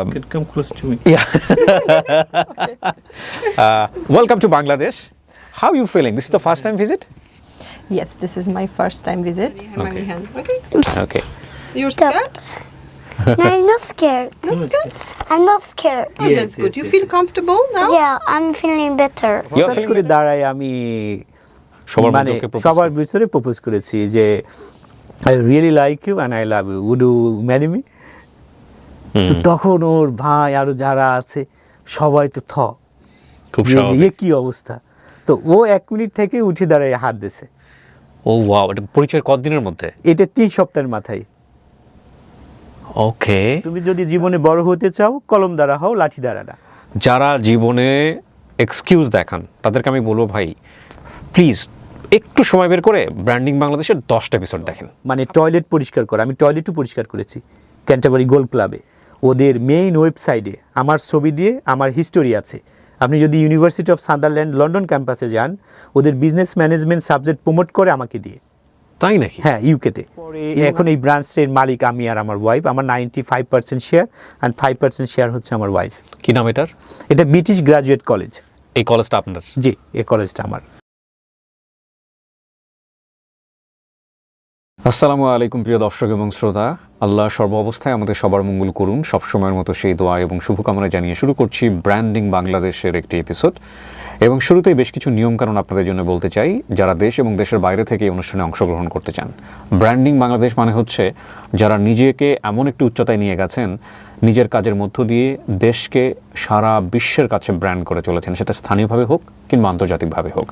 You can come close to me. Yeah. Welcome to Bangladesh. How are you feeling? This is the first time visit? Yes, this is my first time visit. Okay. You're scared? No, I'm not scared. Not scared? I'm not scared. Oh, that's good. You feel comfortable now? Yeah, I'm feeling better. You're হঠাৎ feeling করে better? দাঁড়ায় আমি সবার মানে মধ্যে propose সবার করে। ভিতরে প্রপোজ করেছি যে I really like you and I love you would you marry me. তো তখন ওর ভাই আরো যারা আছে সবাই তো খুব যে স্বাভাবিক। কি অবস্থা। তো ও 1 মিনিট থেকে উঠে দাঁড়ায় হাত দিছে। ও ওয়াও, এটা পরিচয় কতদিনের মধ্যে? এটা 3 সপ্তাহের মাথায়। ওকে। তুমি যদি জীবনে বড় হতে চাও কলম দ্বারা হও, লাঠি দ্বারা না। যারা জীবনে এক্সকিউজ দেখান তাদেরকে আমি বলবো ভাই প্লিজ একটু সময় বের করে ব্র্যান্ডিং বাংলাদেশের 10টা এপিসোড দেখেন। মানে টয়লেট পরিষ্কার করা, আমি টয়লেটও পরিষ্কার করেছি ক্যান্টারবারি গোল্ড ক্লাবে। ওদের মেইন ওয়েবসাইটে আমার ছবি দিয়ে আমার হিস্টোরি আছে। আপনি যদি ইউনিভার্সিটি অফ সাদারল্যান্ড লন্ডন ক্যাম্পাসে যান, ওদের বিজনেস ম্যানেজমেন্ট সাবজেক্ট প্রমোট করে আমাকে দিয়ে। তাই নাকি? হ্যাঁ, ইউকেতে। এখন এই ব্রাঞ্চের মালিক আমি আর আমার ওয়াইফ। আমার 95% শেয়ার অ্যান্ড 5% শেয়ার হচ্ছে আমার ওয়াইফ। কি নাম এটার? এটা ব্রিটিশ গ্রাজুয়েট কলেজ। এই কলেজটা আপনার? জি, এই কলেজটা আমার। আসসালামু আলাইকুম প্রিয় দর্শক এবং শ্রোতা, আল্লাহ সর্ব অবস্থায় আমাদের সবার মঙ্গল করুন, সবসময়ের মতো সেই দোয়া এবং শুভকামনা জানিয়ে শুরু করছি ব্র্যান্ডিং বাংলাদেশের একটি এপিসোড। এবং শুরুতেই বেশ কিছু নিয়মকানুন আপনাদের জন্য বলতে চাই যারা দেশ এবং দেশের বাইরে থেকে এই অনুষ্ঠানে অংশগ্রহণ করতে চান। ব্র্যান্ডিং বাংলাদেশ মানে হচ্ছে যারা নিজেকে এমন একটি উচ্চতায় নিয়ে গেছেন, নিজের কাজের মধ্য দিয়ে দেশকে সারা বিশ্বের কাছে ব্র্যান্ড করে চলেছেন, সেটা স্থানীয়ভাবে হোক কিংবা আন্তর্জাতিকভাবে হোক।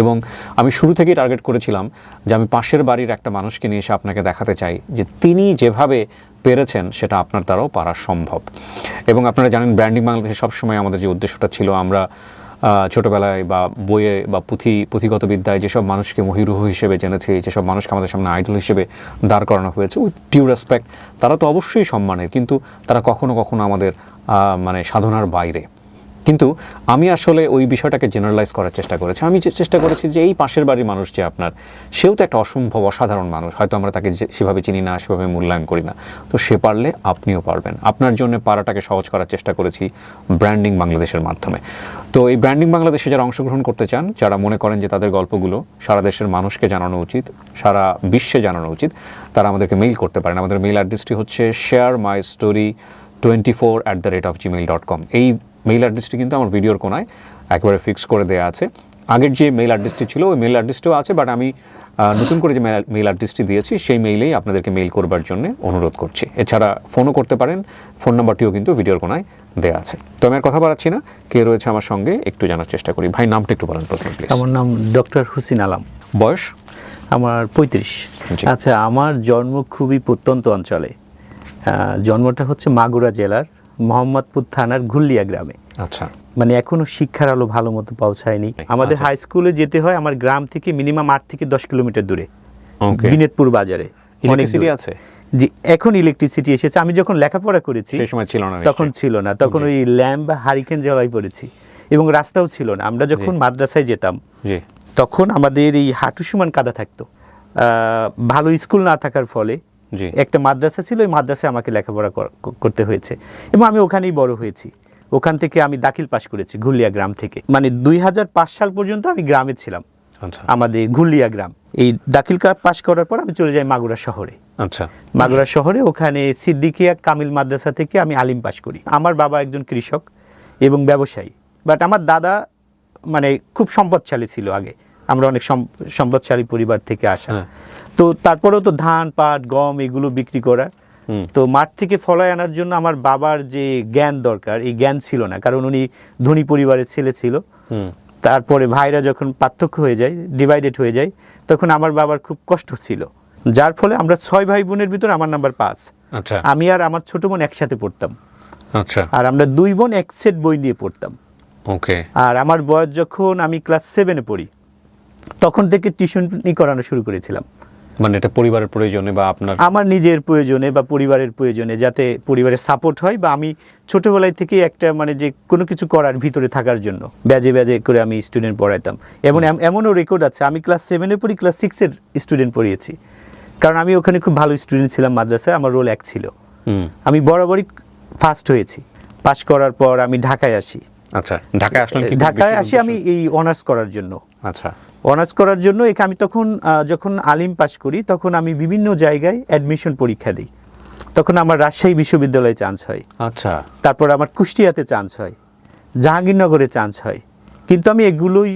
এবং আমি শুরু থেকেই টার্গেট করেছিলাম যে আমি পাশের বাড়ির একটা মানুষকে নিয়ে এসে আপনাকে দেখাতে চাই যে তিনি যেভাবে পেরেছেন সেটা আপনার দ্বারাও পারা সম্ভব। এবং আপনারা জানেন ব্র্যান্ডিং বাংলাদেশে সবসময় আমাদের যে উদ্দেশ্যটা ছিল, আমরা ছোটোবেলায় বা বইয়ে বা পুঁথিগত বিদ্যায় যেসব মানুষকে মহিরুহ হিসেবে জেনেছি, যেসব মানুষকে আমাদের সামনে আইডল হিসেবে দাঁড় করানো হয়েছে উইথ ডিউ রেসপেক্ট, তারা তো অবশ্যই সম্মানের, কিন্তু তারা কখনো কখনো আমাদের মানে সাধনার বাইরে। কিন্তু আমি আসলে ওই বিষয়টাকে জেনারেলাইজ করার চেষ্টা করেছি। আমি চেষ্টা করেছি যে এই পাশের বাড়ির মানুষ যে আপনার, সেও তো একটা অসম্ভব অসাধারণ মানুষ, হয়তো আমরা তাকে সেভাবে চিনি না, সেভাবে মূল্যায়ন করি না, তো সে পারলে আপনিও পারবেন। আপনার জন্য পারাটাকে সহজ করার চেষ্টা করেছি ব্র্যান্ডিং বাংলাদেশের মাধ্যমে। তো এই ব্র্যান্ডিং বাংলাদেশে যারা অংশগ্রহণ করতে চান, যারা মনে করেন যে তাদের গল্পগুলো সারা দেশের মানুষকে জানানো উচিত, সারা বিশ্বে জানানো উচিত, তারা আমাদেরকে মেইল করতে পারেন। আমাদের মেইল অ্যাড্রেসটি হচ্ছে sharemystory24@gmail.com। এই মেইল অ্যাড্রেসটি কিন্তু আমার ভিডিওর কোনায় একেবারে ফিক্স করে দেওয়া আছে। আগের যে মেইল অ্যাড্রেসটি ছিল ওই মেইল অ্যাড্রেসটিও আছে, বাট আমি নতুন করে যে মেইল অ্যাড্রেসটি দিয়েছি সেই মেইলেই আপনাদেরকে মেইল করবার জন্য অনুরোধ করছি। এছাড়া ফোনও করতে পারেন, ফোন নাম্বারটিও কিন্তু ভিডিওর কোনায় দেওয়া আছে। তো আমি আর কথা বাড়াচ্ছি না, কে রয়েছে আমার সঙ্গে একটু জানার চেষ্টা করি। ভাই, নামটা একটু বলেন প্রথমে প্লিজ। আমার নাম ডক্টর হুসিন আলম। বয়স? আমার 35। আচ্ছা, আমার জন্ম খুবই প্রত্যন্ত অঞ্চলে। জন্মটা হচ্ছে মাগুরা জেলার মোহাম্মদপুর থানার ঘুল্লিয়া গ্রামে। আচ্ছা, মানে এখনো শিক্ষার আলো ভালো মতো পৌঁছায়নি। আমাদের হাই স্কুলে যেতে হয় আমার গ্রাম থেকে মিনিমাম 8 থেকে 10 কিলোমিটার দূরে, বিনেতপুর বাজারে। ইলেকট্রিসিটি আছে? জি, এখন ইলেকট্রিসিটি এসেছে। আমি যখন লেখাপড়া করেছি সেই সময় ছিল না, তখন ছিল না, তখন ওই ল্যাম্প বা হারিকেন জ্বালাই পড়েছি এবং রাস্তাও ছিল না। আমরা যখন মাদ্রাসায় যেতাম তখন আমাদের এই হাঁটু সমান কাদা থাকতো। ভালো স্কুল না থাকার ফলে একটা মাদ্রাসা ছিল, ওই মাদ্রাসায় আমাকে লেখাপড়া করতে হয়েছে এবং আমি ওখানেই বড় হয়েছি। ওখান থেকে আমি দাখিল পাশ করেছি ঘুল্লিয়া গ্রাম থেকে। মানে 2005 সাল পর্যন্ত আমি গ্রামে ছিলাম, আমাদের ঘুল্লিয়া গ্রাম। এই দাখিল পাশ করার পর আমি চলে যাই মাগুরা শহরে। আচ্ছা, মাগুরা শহরে ওখানে সিদ্দিকিয়া কামিল মাদ্রাসা থেকে আমি আলিম পাশ করি। আমার বাবা একজন কৃষক এবং ব্যবসায়ী, বাট আমার দাদা মানে খুব সম্পদশালী ছিল আগে। আমরা অনেক সম্পদশালী পরিবার থেকে আসা। তো তারপরেও তো ধান, পাট, গম এগুলো বিক্রি করা। তো মাঠ থেকে ফলায় আনার জন্য আমার বাবার যে জ্ঞান দরকার, এই জ্ঞান ছিল না, কারণ উনি ধনী পরিবারের ছেলে ছিল। তারপরে ভাইরা যখন পার্থক্য হয়ে যায়, ডিভাইডেড হয়ে যায়, তখন আমার বাবার খুব কষ্ট ছিল, যার ফলে আমরা 6 ভাই বোনের ভিতর আমার নাম্বার 5। আমি আর আমার ছোট বোন একসাথে পড়তাম। আচ্ছা, আর আমরা 2 বোন এক সেট বই নিয়ে পড়তাম। ওকে। আর আমার বয়স যখন আমি ক্লাস 7-এ পড়ি, তখন থেকে টিউশনি করানো শুরু করেছিলাম। মানে এটা পরিবারের প্রয়োজনে বা আপনার? আমার নিজের প্রয়োজনে বা পরিবারের প্রয়োজনে, যাতে পরিবারের সাপোর্ট হয়, বা আমি ছোটবেলায় থেকে একটা মানে যে কোনো কিছু করার ভিতরে থাকার জন্য ব্যাজে ব্যাজে করে আমি স্টুডেন্ট পড়াইতাম। এবং এমনও রেকর্ড আছে, আমি ক্লাস 7-এ পড়ি, ক্লাস 6-এর স্টুডেন্ট পড়িয়েছি, কারণ আমি ওখানে খুব ভালো স্টুডেন্ট ছিলাম মাদ্রাসায়। আমার রোল 1 ছিল। আমি বরাবরই ফার্স্ট হয়েছি। পাশ করার পর আমি ঢাকায় আসি। আচ্ছা, ঢাকায় আসলেন কি? ঢাকায় আসি আমি এই অনার্স করার জন্য। আচ্ছা, অনার্স করার জন্য এখানে আমি তখন যখন আলিম পাশ করি তখন আমি বিভিন্ন জায়গায় অ্যাডমিশন পরীক্ষা দিই। তখন আমার রাজশাহী বিশ্ববিদ্যালয়ে চান্স হয়, আচ্ছা, তারপর আমার কুষ্টিয়াতে চান্স হয়, জাহাঙ্গীরনগরে চান্স হয়। কিন্তু আমি এগুলোই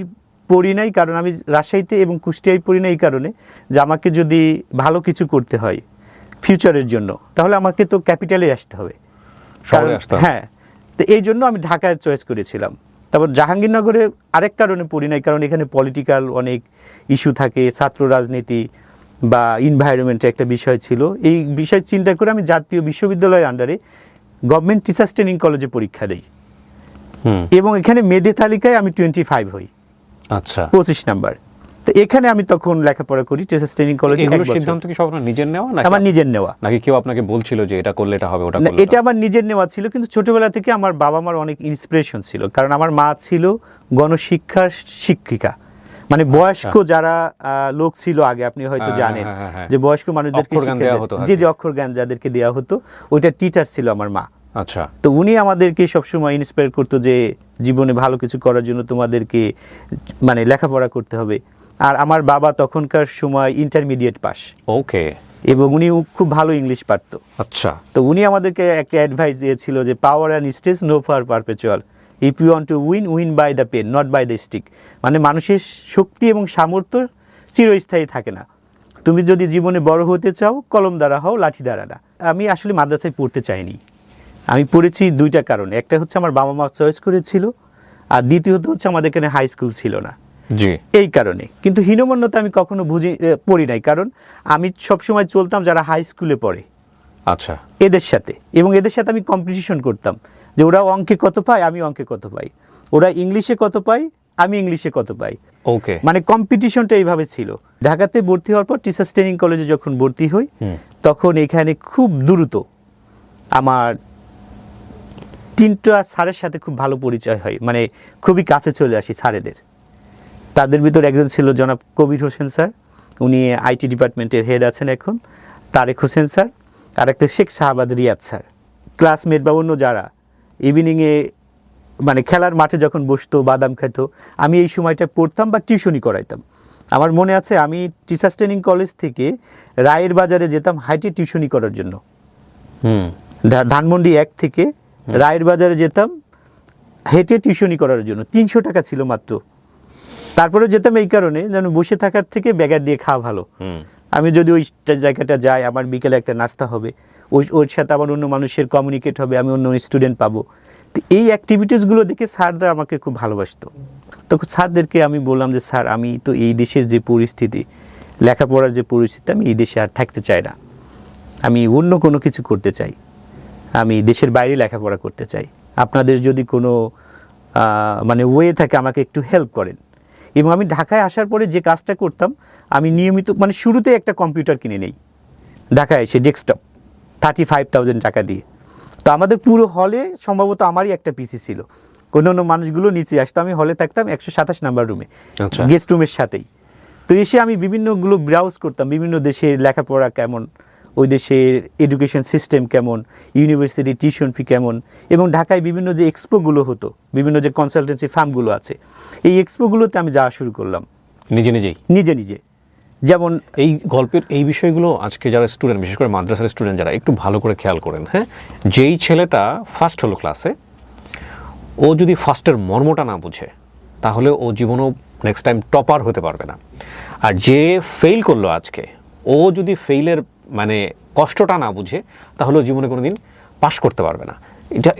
পড়ি নাই, কারণ আমি রাজশাহীতে এবং কুষ্টিয়ায় পড়ি না এই কারণে যে আমাকে যদি ভালো কিছু করতে হয় ফিউচারের জন্য তাহলে আমাকে তো ক্যাপিটালে আসতে হবে। শহরে আসতে হবে। হ্যাঁ, তো এই জন্য আমি ঢাকায় চয়েস করেছিলাম। তারপর জাহাঙ্গীরনগরে আরেক কারণে পড়ি নাই, কারণ এখানে পলিটিক্যাল অনেক ইস্যু থাকে, ছাত্র রাজনীতি বা ইনভায়রনমেন্টে একটা বিষয় ছিল। এই বিষয় চিন্তা করে আমি জাতীয় বিশ্ববিদ্যালয়ের আন্ডারে গভর্নমেন্ট টিচার্স ট্রেনিং কলেজে পরীক্ষা দিই এবং এখানে মেধা তালিকায় আমি 25 হই, আচ্ছা। 25 নাম্বার। তো এখানে আমি তখন লেখাপড়া করি টিচার্স ট্রেনিং কলেজে। এগুলোর সিদ্ধান্ত কি সব আপনার নিজের নেওয়া নাকি আমার নিজের নেওয়া, নাকি কেউ আপনাকে বলছিল যে এটা করলে এটা হবে, ওটা না, করলে এটা আমার নিজের নেওয়া ছিল। কিন্তু ছোটবেলা থেকে আমার বাবা মার অনেক ইন্সপিরেশন ছিল, কারণ আমার মা ছিল গণশিক্ষার শিক্ষিকা। মানে বয়স্ক যারা লোক ছিল আগে, আপনি হয়তো জানেন যে বয়স্ক মানুষদেরকে অক্ষর জ্ঞান দেয়া হতো, যে অক্ষর জ্ঞান যাদেরকে দেওয়া হতো, ওইটা টিচার ছিল আমার মা। আচ্ছা, তো উনি আমাদেরকে সবসময় ইন্সপায়ার করতো যে জীবনে ভালো কিছু করার জন্য তোমাদেরকে মানে লেখাপড়া করতে হবে। আর আমার বাবা তখনকার সময় ইন্টারমিডিয়েট পাস, ওকে, এবং উনি খুব ভালো ইংলিশ পারতো। আচ্ছা, তো উনি আমাদেরকে একটা অ্যাডভাইস দিয়েছিল যে power and stage no for perpetual, if you want to win, win by the pen not by the stick. মানে মানুষের শক্তি এবং সামর্থ্য চিরস্থায়ী থাকে না। তুমি যদি জীবনে বড় হতে চাও কলম দ্বারা হও, লাঠি দ্বারা না। আমি আসলে মাদ্রাসায় পড়তে চাইনি। আমি পড়েছি দুইটা কারণে, একটা হচ্ছে আমার বাবা মা চয়েস করেছিল, আর দ্বিতীয়ত হচ্ছে আমাদের এখানে হাই স্কুল ছিল না, জি, এই কারণে। কিন্তু হীনমন্যতা আমি কখনো পড়ি নাই, কারণ আমি সবসময় চলতাম যারা হাই স্কুলে পড়ে আচ্ছা, এদের সাথে, এবং এদের সাথে আমি কম্পিটিশন করতাম যে ওরা অঙ্কে কত পায়, আমি অঙ্কে কত পাই, ওরা ইংলিশে কত পাই, আমি ইংলিশে কত পাই। ওকে, মানে কম্পিটিশনটা এইভাবে ছিল। ঢাকাতে ভর্তি হওয়ার পর টিচার্স ট্রেনিং কলেজে যখন ভর্তি হই তখন এখানে খুব দ্রুত আমার 3টা স্যারের সাথে খুব ভালো পরিচয় হয়, মানে খুবই কাছে চলে আসি স্যারেদের। তাদের ভিতর একজন ছিল জনাব কবির হোসেন স্যার, উনি আইটি ডিপার্টমেন্টের হেড আছেন এখন, তারেক হোসেন স্যার, আর একটা শেখ শাহবাজ রিয়াদ স্যার। ক্লাসমেট বা অন্য যারা ইভিনিংয়ে মানে খেলার মাঠে যখন বসতো বাদাম খেত, আমি এই সময়টা পড়তাম বা টিউশনি করাইতাম। আমার মনে আছে আমি টিচার্স ট্রেনিং কলেজ থেকে রায়ের বাজারে যেতাম হাইটে টিউশনি করার জন্য। ধানমন্ডি 1 থেকে রায়ের বাজারে যেতাম হেঁটে টিউশনি করার জন্য, 300 টাকা ছিল মাত্র। তারপরে যেতাম এই কারণে যেন বসে থাকার থেকে ব্যাগার দিয়ে খাওয়া ভালো। আমি যদি ওই জায়গাটা যাই আমার বিকেলে একটা নাস্তা হবে, ওর সাথে আমার অন্য মানুষের কমিউনিকেট হবে, আমি অন্য স্টুডেন্ট পাবো। তো এই অ্যাক্টিভিটিসগুলো দেখে স্যাররা আমাকে খুব ভালোবাসতো। তখন স্যারদেরকে আমি বললাম যে স্যার আমি তো এই দেশের যে পরিস্থিতি, লেখাপড়ার যে পরিস্থিতি, আমি এই দেশে আর থাকতে চাই না, আমি অন্য কোনো কিছু করতে চাই, আমি দেশের বাইরে লেখাপড়া করতে চাই। আপনাদের যদি কোনো মানে ওয়ে থাকে আমাকে একটু হেল্প করেন। এবং আমি ঢাকায় আসার পরে যে কাজটা করতাম, আমি নিয়মিত মানে শুরুতে একটা কম্পিউটার কিনে নেই ঢাকায় এসে, ডেস্কটপ 35,000 টাকা দিয়ে। তো আমাদের পুরো হলে সম্ভবত আমারই একটা পিসি ছিল, অন্য অন্য মানুষগুলো নিচে আসতো, আমি হলে থাকতাম 127 নাম্বার রুমে, গেস্ট রুমের সাথেই। তো এসে আমি বিভিন্নগুলো ব্রাউজ করতাম, বিভিন্ন দেশের লেখাপড়া কেমন, ওই দেশের এডুকেশন সিস্টেম কেমন, ইউনিভার্সিটি টিউশন ফি কেমন, এবং ঢাকায় বিভিন্ন যে এক্সপোগুলো হতো, বিভিন্ন যে কনসালটেন্সি ফার্মগুলো আছে, এই এক্সপোগুলোতে আমি যাওয়া শুরু করলাম নিজে নিজে। যেমন এই গল্পের এই বিষয়গুলো আজকে যারা স্টুডেন্ট, বিশেষ করে মাদ্রাসার স্টুডেন্ট যারা, একটু ভালো করে খেয়াল করেন। হ্যাঁ, যেই ছেলেটা ফার্স্ট হলো ক্লাসে, ও যদি ফার্স্টের মর্মটা না বুঝে তাহলে ও জীবনেও নেক্সট টাইম টপার হতে পারবে না। আর যে ফেল করলো আজকে, ও যদি ফেইলের মানে কষ্টটা না বুঝে তাহলে ও জীবনে কোনো দিন পাস করতে পারবে না।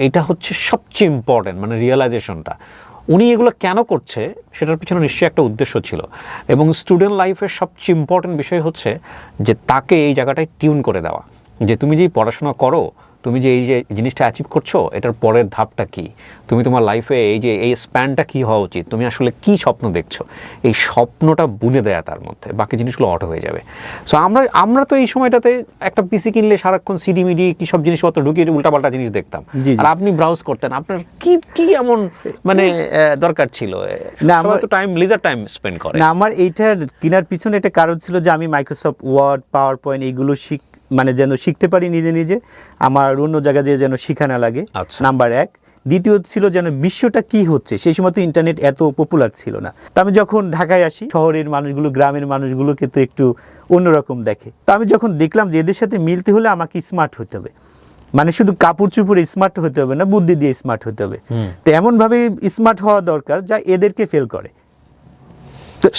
এটা হচ্ছে সবচেয়ে ইম্পর্টেন্ট, মানে রিয়েলাইজেশনটা। উনি এগুলো কেন করছে সেটার পিছনে নিশ্চয়ই একটা উদ্দেশ্য ছিল। এবং স্টুডেন্ট লাইফের সবচেয়ে ইম্পর্টেন্ট বিষয় হচ্ছে যে তাকে এই জায়গাটায় টিউন করে দেওয়া, যে তুমি যেই পড়াশোনা করো, তুমি যে এই যে জিনিসটা অ্যাচিভ করছো, এটার পরের ধাপটা কি, তুমি তোমার লাইফে এই স্প্যানটা কী হওয়া উচিত, তুমি আসলে কী স্বপ্ন দেখছো, এই স্বপ্নটা বুনে দেয়া তার মধ্যে, বাকি জিনিসগুলো অটো হয়ে যাবে। সো আমরা তো এই সময়টাতে একটা পিসি কিনলে সারাক্ষণ সিডি মিডি কী সব জিনিসপত্র ঢুকিয়ে উল্টাপাল্টা জিনিস দেখতাম, আর আপনি ব্রাউজ করতেন। আপনার কি এমন মানে দরকার ছিল? না, আমার তো লিজার টাইম স্পেন্ড করে না। আমার এইটার কেনার পিছনে একটা কারণ ছিল যে আমি মাইক্রোসফট ওয়ার্ড, পাওয়ার পয়েন্ট এইগুলো মানে যেন শিখতে পারি নিজে নিজে, আমার অন্য জায়গায় যেন শিখা না লাগে, আচ্ছা। নাম্বার এক। দ্বিতীয় ছিল যেন বিশ্বটা কি হচ্ছে, সেই সময় তো ইন্টারনেট এত পপুলার ছিল না। তো আমি যখন ঢাকায় আসি, শহরের মানুষগুলো গ্রামের মানুষগুলোকে তো একটু অন্যরকম দেখে। তো আমি যখন দেখলাম যে এদের সাথে মিলতে হলে আমাকে স্মার্ট হতে হবে, মানে শুধু কাপড় চুপড়ে স্মার্ট হতে হবে না, বুদ্ধি দিয়ে স্মার্ট হতে হবে। তো এমনভাবে স্মার্ট হওয়া দরকার যা এদেরকে ফেল করে।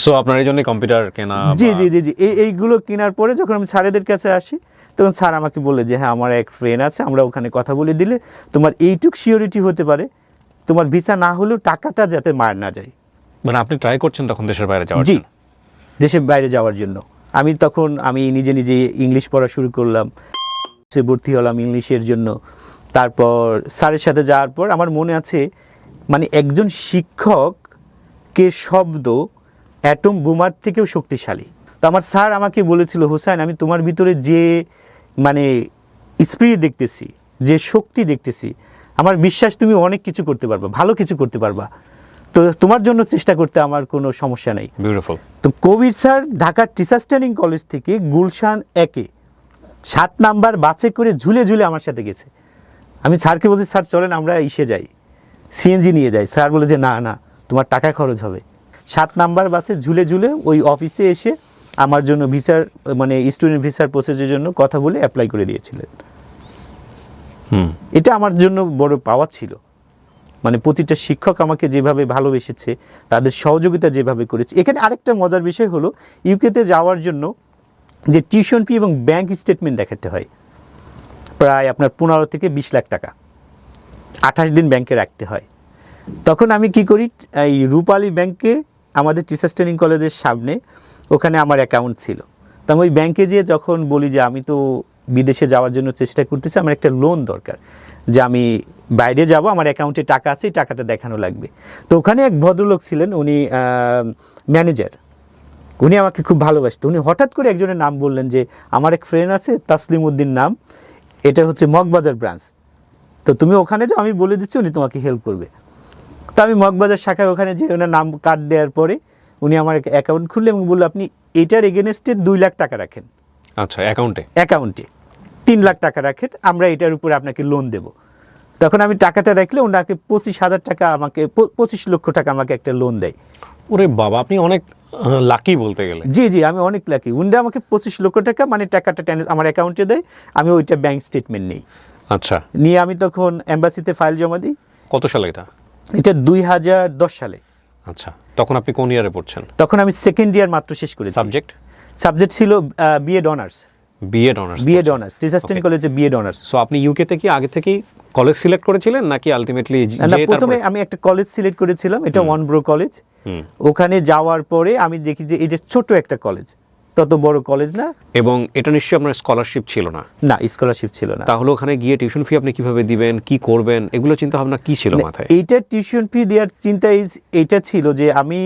সো আপনার এই জন্য কম্পিউটার কেনা জি জি জি জি এইগুলো কেনার পরে যখন আমি স্যারেদের কাছে আসি, তখন স্যার আমাকে বলে যে হ্যাঁ আমার এক ফ্রেন্ড আছে, আমরা ওখানে কথা বলে দিলে তোমার এইটুক সিওরিটি হতে পারে, তোমার ভিসা না হলেও টাকাটা যাতে মার না যায়। মানে আপনি ট্রাই করছেন তখন দেশের বাইরে যাওয়ার জি, জন্য? দেশের বাইরে যাওয়ার জন্য আমি নিজে নিজে ইংলিশ পড়া শুরু করলাম, সে ভর্তি হলাম ইংলিশের জন্য। তারপর স্যারের সাথে যাওয়ার পর আমার মনে আছে, মানে একজন শিক্ষককে শব্দ অ্যাটম বোমার থেকেও শক্তিশালী। তো আমার স্যার আমাকে বলেছিল, হোসেন আমি তোমার ভিতরে যে মানে স্পিরিট দেখতেছি, যে শক্তি দেখতেছি, আমার বিশ্বাস তুমি অনেক কিছু করতে পারবা, ভালো কিছু করতে পারবা, তো তোমার জন্য চেষ্টা করতে আমার কোনো সমস্যা নেই। বিউটিফুল। তো কবির স্যার ঢাকার টিচার্স ট্রেনিং কলেজ থেকে গুলশান 1-এ 7 নাম্বার বাসে করে ঝুলে ঝুলে আমার সাথে গেছে। আমি স্যারকে বলছি, স্যার চলেন আমরা ইসে যাই, সিএনজি নিয়ে যাই। স্যার বলে যে না না, তোমার টাকা খরচ হবে। 7 নাম্বার বাসে ঝুলে ঝুলে ওই অফিসে এসে আমার জন্য ভিসার মানে স্টুডেন্ট ভিসার প্রসেসের জন্য কথা বলে অ্যাপ্লাই করে দিয়েছিলেন। এটা আমার জন্য বড় পাওয়া ছিল। মানে প্রতিটা শিক্ষক আমাকে যেভাবে ভালোবেসেছে, তাদের সহযোগিতা যেভাবে করেছে। এখানে আরেকটা মজার বিষয় হলো, ইউকেতে যাওয়ার জন্য যে টিউশন ফি এবং ব্যাংক স্টেটমেন্ট দেখাতে হয়, প্রায় আপনার 15 থেকে 20 লাখ টাকা 28 দিন ব্যাংকে রাখতে হয়। তখন আমি কি করি, এই রূপালী ব্যাংকে আমাদের টিচার্স ট্রেনিং কলেজের সামনে, ওখানে আমার অ্যাকাউন্ট ছিল। তো আমি ওই ব্যাংকে যেয়ে যখন বলি যে আমি তো বিদেশে যাওয়ার জন্য চেষ্টা করতেছি, আমার একটা লোন দরকার, যে আমি বাইরে যাব, আমার অ্যাকাউন্টে টাকা আছে, এই টাকাটা দেখানো লাগবে। তো ওখানে এক ভদ্রলোক ছিলেন, উনি ম্যানেজার, উনি আমাকে খুব ভালোবাসতেন। উনি হঠাৎ করে একজনের নাম বললেন যে আমার এক ফ্রেন্ড আছে তাসলিম উদ্দিন নাম, এটা হচ্ছে মগবাজার ব্রাঞ্চ, তো তুমি ওখানে যাও, আমি বলে দিচ্ছি, উনি তোমাকে হেল্প করবে। তো আমি মগবাজার শাখায় ওখানে যে ওনার নাম কার্ড দেওয়ার পরে উনি আমার অ্যাকাউন্ট খুললেন এবং বললো আপনি এটার এগেনস্টে 2 লাখ টাকা রাখেন, আচ্ছা, অ্যাকাউন্টে 3 লাখ টাকা রাখেন, আমরা এটার উপরে আপনাকে লোন দেব। তখন আমি টাকাটা রাখলে ওনাকে 25,000 টাকা, আমাকে 25 লক্ষ টাকা আমাকে একটা লোন দেয়। ওরে বাবা, আপনি অনেক লাকি বলতে গেলে। জি জি, আমি অনেক লাকি। উনি আমাকে 25 লক্ষ টাকা মানে টাকাটা আমার অ্যাকাউন্টে দেয়, আমি ওইটা ব্যাংক স্টেটমেন্ট নেই। আচ্ছা, নিয়ে আমি তখন এম্বাসিতে ফাইল জমা দিই। কত সালে এটা? এটা 2010 সালে। আচ্ছা, তখন আপনি কোন ইয়ারে পড়ছেন? তখন আমি সেকেন্ড ইয়ার মাত্র শেষ করেছি। সাবজেক্ট ছিল B Ed honours. B Ed honours, teachers training কলেজে বিএড অনার্স। সো আপনি ইউকেতে কি আগে থেকেই কলেজ সিলেক্ট করেছিলেন নাকি আলটিমেটলি? না, প্রথমে আমি একটা কলেজ সিলেক্ট করেছিলাম, এটা ওয়ানব্রো কলেজ। ওখানে যাওয়ার পরে আমি দেখি যে এটা ছোট একটা কলেজ, তত বড় কলেজ না। এবং এটা নিশ্চয়ই আপনার স্কলারশিপ ছিল না? না, স্কলারশিপ ছিল না। তাহলে ওখানে গিয়ে টিউশন ফি আপনি কিভাবে দিবেন, কি করবেন, এগুলো চিন্তা ভাবনা কি ছিল মাথায়? এইটা টিউশন ফি দেওয়ার চিন্তা এইটা ছিল যে আমি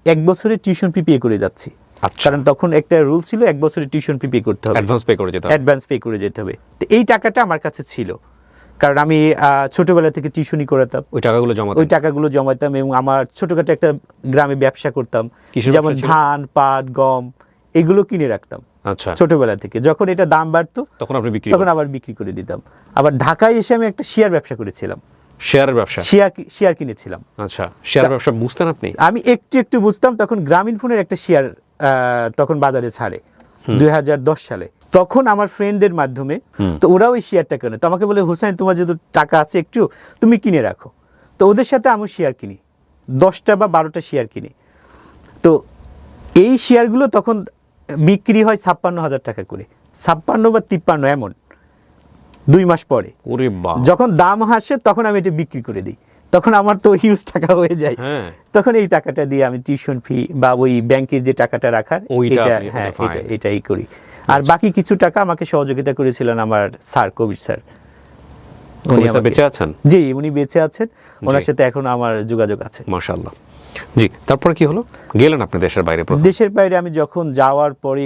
1 বছরের টিউশন ফি পে করে যাচ্ছি। কারণ তখন একটা রুল ছিল 1 বছরের টিউশন ফি পে করতে হবে, অ্যাডভান্স পে করে যেতে হবে। তো এই টাকাটা আমার কাছে ছিল, কারণ আমি ছোটবেলা থেকে টিউশনি করাতাম। ওই টাকাগুলো জমাতাম এবং আমার ছোটখাটো একটা গ্রামে ব্যবসা করতাম, যেমন ধান, পাট, গম এগুলো কিনে রাখতাম। আচ্ছা, ছোটবেলা থেকে যখন এটা দাম বাড়তো তখন আবার বিক্রি করে দিতাম। আবার ঢাকায় এসে আমি একটা শেয়ার ব্যবসা করেছিলাম। শেয়ারের ব্যবসা? শেয়ার কিনেছিলাম। আচ্ছা, শেয়ার ব্যবসা বুঝতেন আপনি? আমি একটু বুঝতাম। তখন গ্রামীণ ফোনের একটা শেয়ার তখন বাজারে ছাড়ে 2010 সালে। তখন আমার ফ্রেন্ডদের মাধ্যমে, তো ওরাও ওই শেয়ারটা কেনে। তো আমাকে বলে, হোসেন তোমার যেহেতু টাকা আছে একটু, তুমি কিনে রাখো। তো ওদের সাথে আমি শেয়ার কিনি, 10টা বা 12টা শেয়ার কিনি। তো এই শেয়ারগুলো তখন বিক্রি হয় 56,000 টাকা করে, 56 বা 53 এমন 2 মাস পরে। ওরে বাবা, যখন দাম আসে তখন আমি এটা বিক্রি করে দিই, তখন আমার তো হিউজ টাকা হয়ে যায়। তখন এই টাকাটা দিয়ে আমি টিউশন ফি বা ওই ব্যাংকের যে টাকাটা রাখার এটাই করি। আর বাকি কিছু টাকা আমাকে সহযোগিতা করেছিলেন আমার স্যার, কবির স্যার। উনি বেঁচে আছেন? জি, উনি বেঁচে আছেন, ওনার সাথে এখন আমার যোগাযোগ আছে। মাশাআল্লাহ। জি, তারপরে কি হলো? গেলেন আপনি দেশের বাইরে? দেশের বাইরে আমি যখন যাওয়ার পরে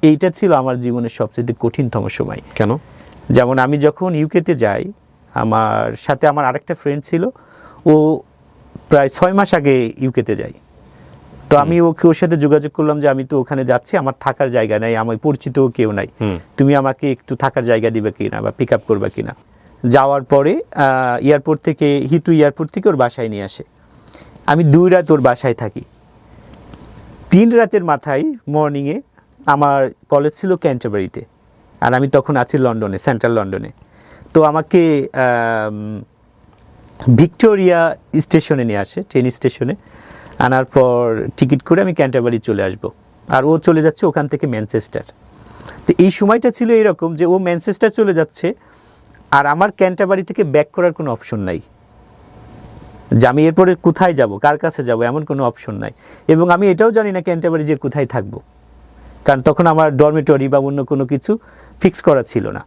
এইটা ছিল আমার জীবনের সবচেয়ে কঠিনতম সময়। কেন? যেমন আমি যখন ইউকেতে যাই, আমার সাথে আমার আরেকটা ফ্রেন্ড ছিল, ও প্রায় 6 মাস আগে ইউকেতে যায়। তো আমি ওর সাথে যোগাযোগ করলাম যে আমি তো ওখানে যাচ্ছি, আমার থাকার জায়গা নাই, আমার পরিচিতও কেউ নাই, তুমি আমাকে একটু থাকার জায়গা দিবে কিনা বা পিক আপ করবে কিনা। যাওয়ার পরে এয়ারপোর্ট থেকে হিথ্রো এয়ারপোর্ট থেকে ওর বাসায় নিয়ে আসে। আমি 2 রাত ওর বাসায় থাকি। 3 রাতের মাথায় মর্নিংয়ে আমার কলেজ ছিল ক্যান্টারবারিতে, আর আমি তখন আছি লন্ডনে, সেন্ট্রাল লন্ডনে। তো আমাকে ভিক্টোরিয়া স্টেশনে নিয়ে আসে, ট্রেন স্টেশনে আনার পর টিকিট করে আমি ক্যান্টারবারি চলে আসব, আর ও চলে যাচ্ছে ওখান থেকে ম্যানচেস্টার। তো এই সময়টা ছিল এরকম যে ও ম্যানচেস্টার চলে যাচ্ছে, আর আমার ক্যান্টারবারি থেকে ব্যাক করার কোনো অপশন নাই, যে আমি এরপরে কোথায় যাব, কার কাছে যাব, এমন কোনো অপশন নাই। এবং আমি এটাও জানি না ক্যান্টারবারি যে কোথায় থাকবো, কারণ তখন আমার ডরমিটরি বা অন্য কোনো কিছু ফিক্স করা ছিল না।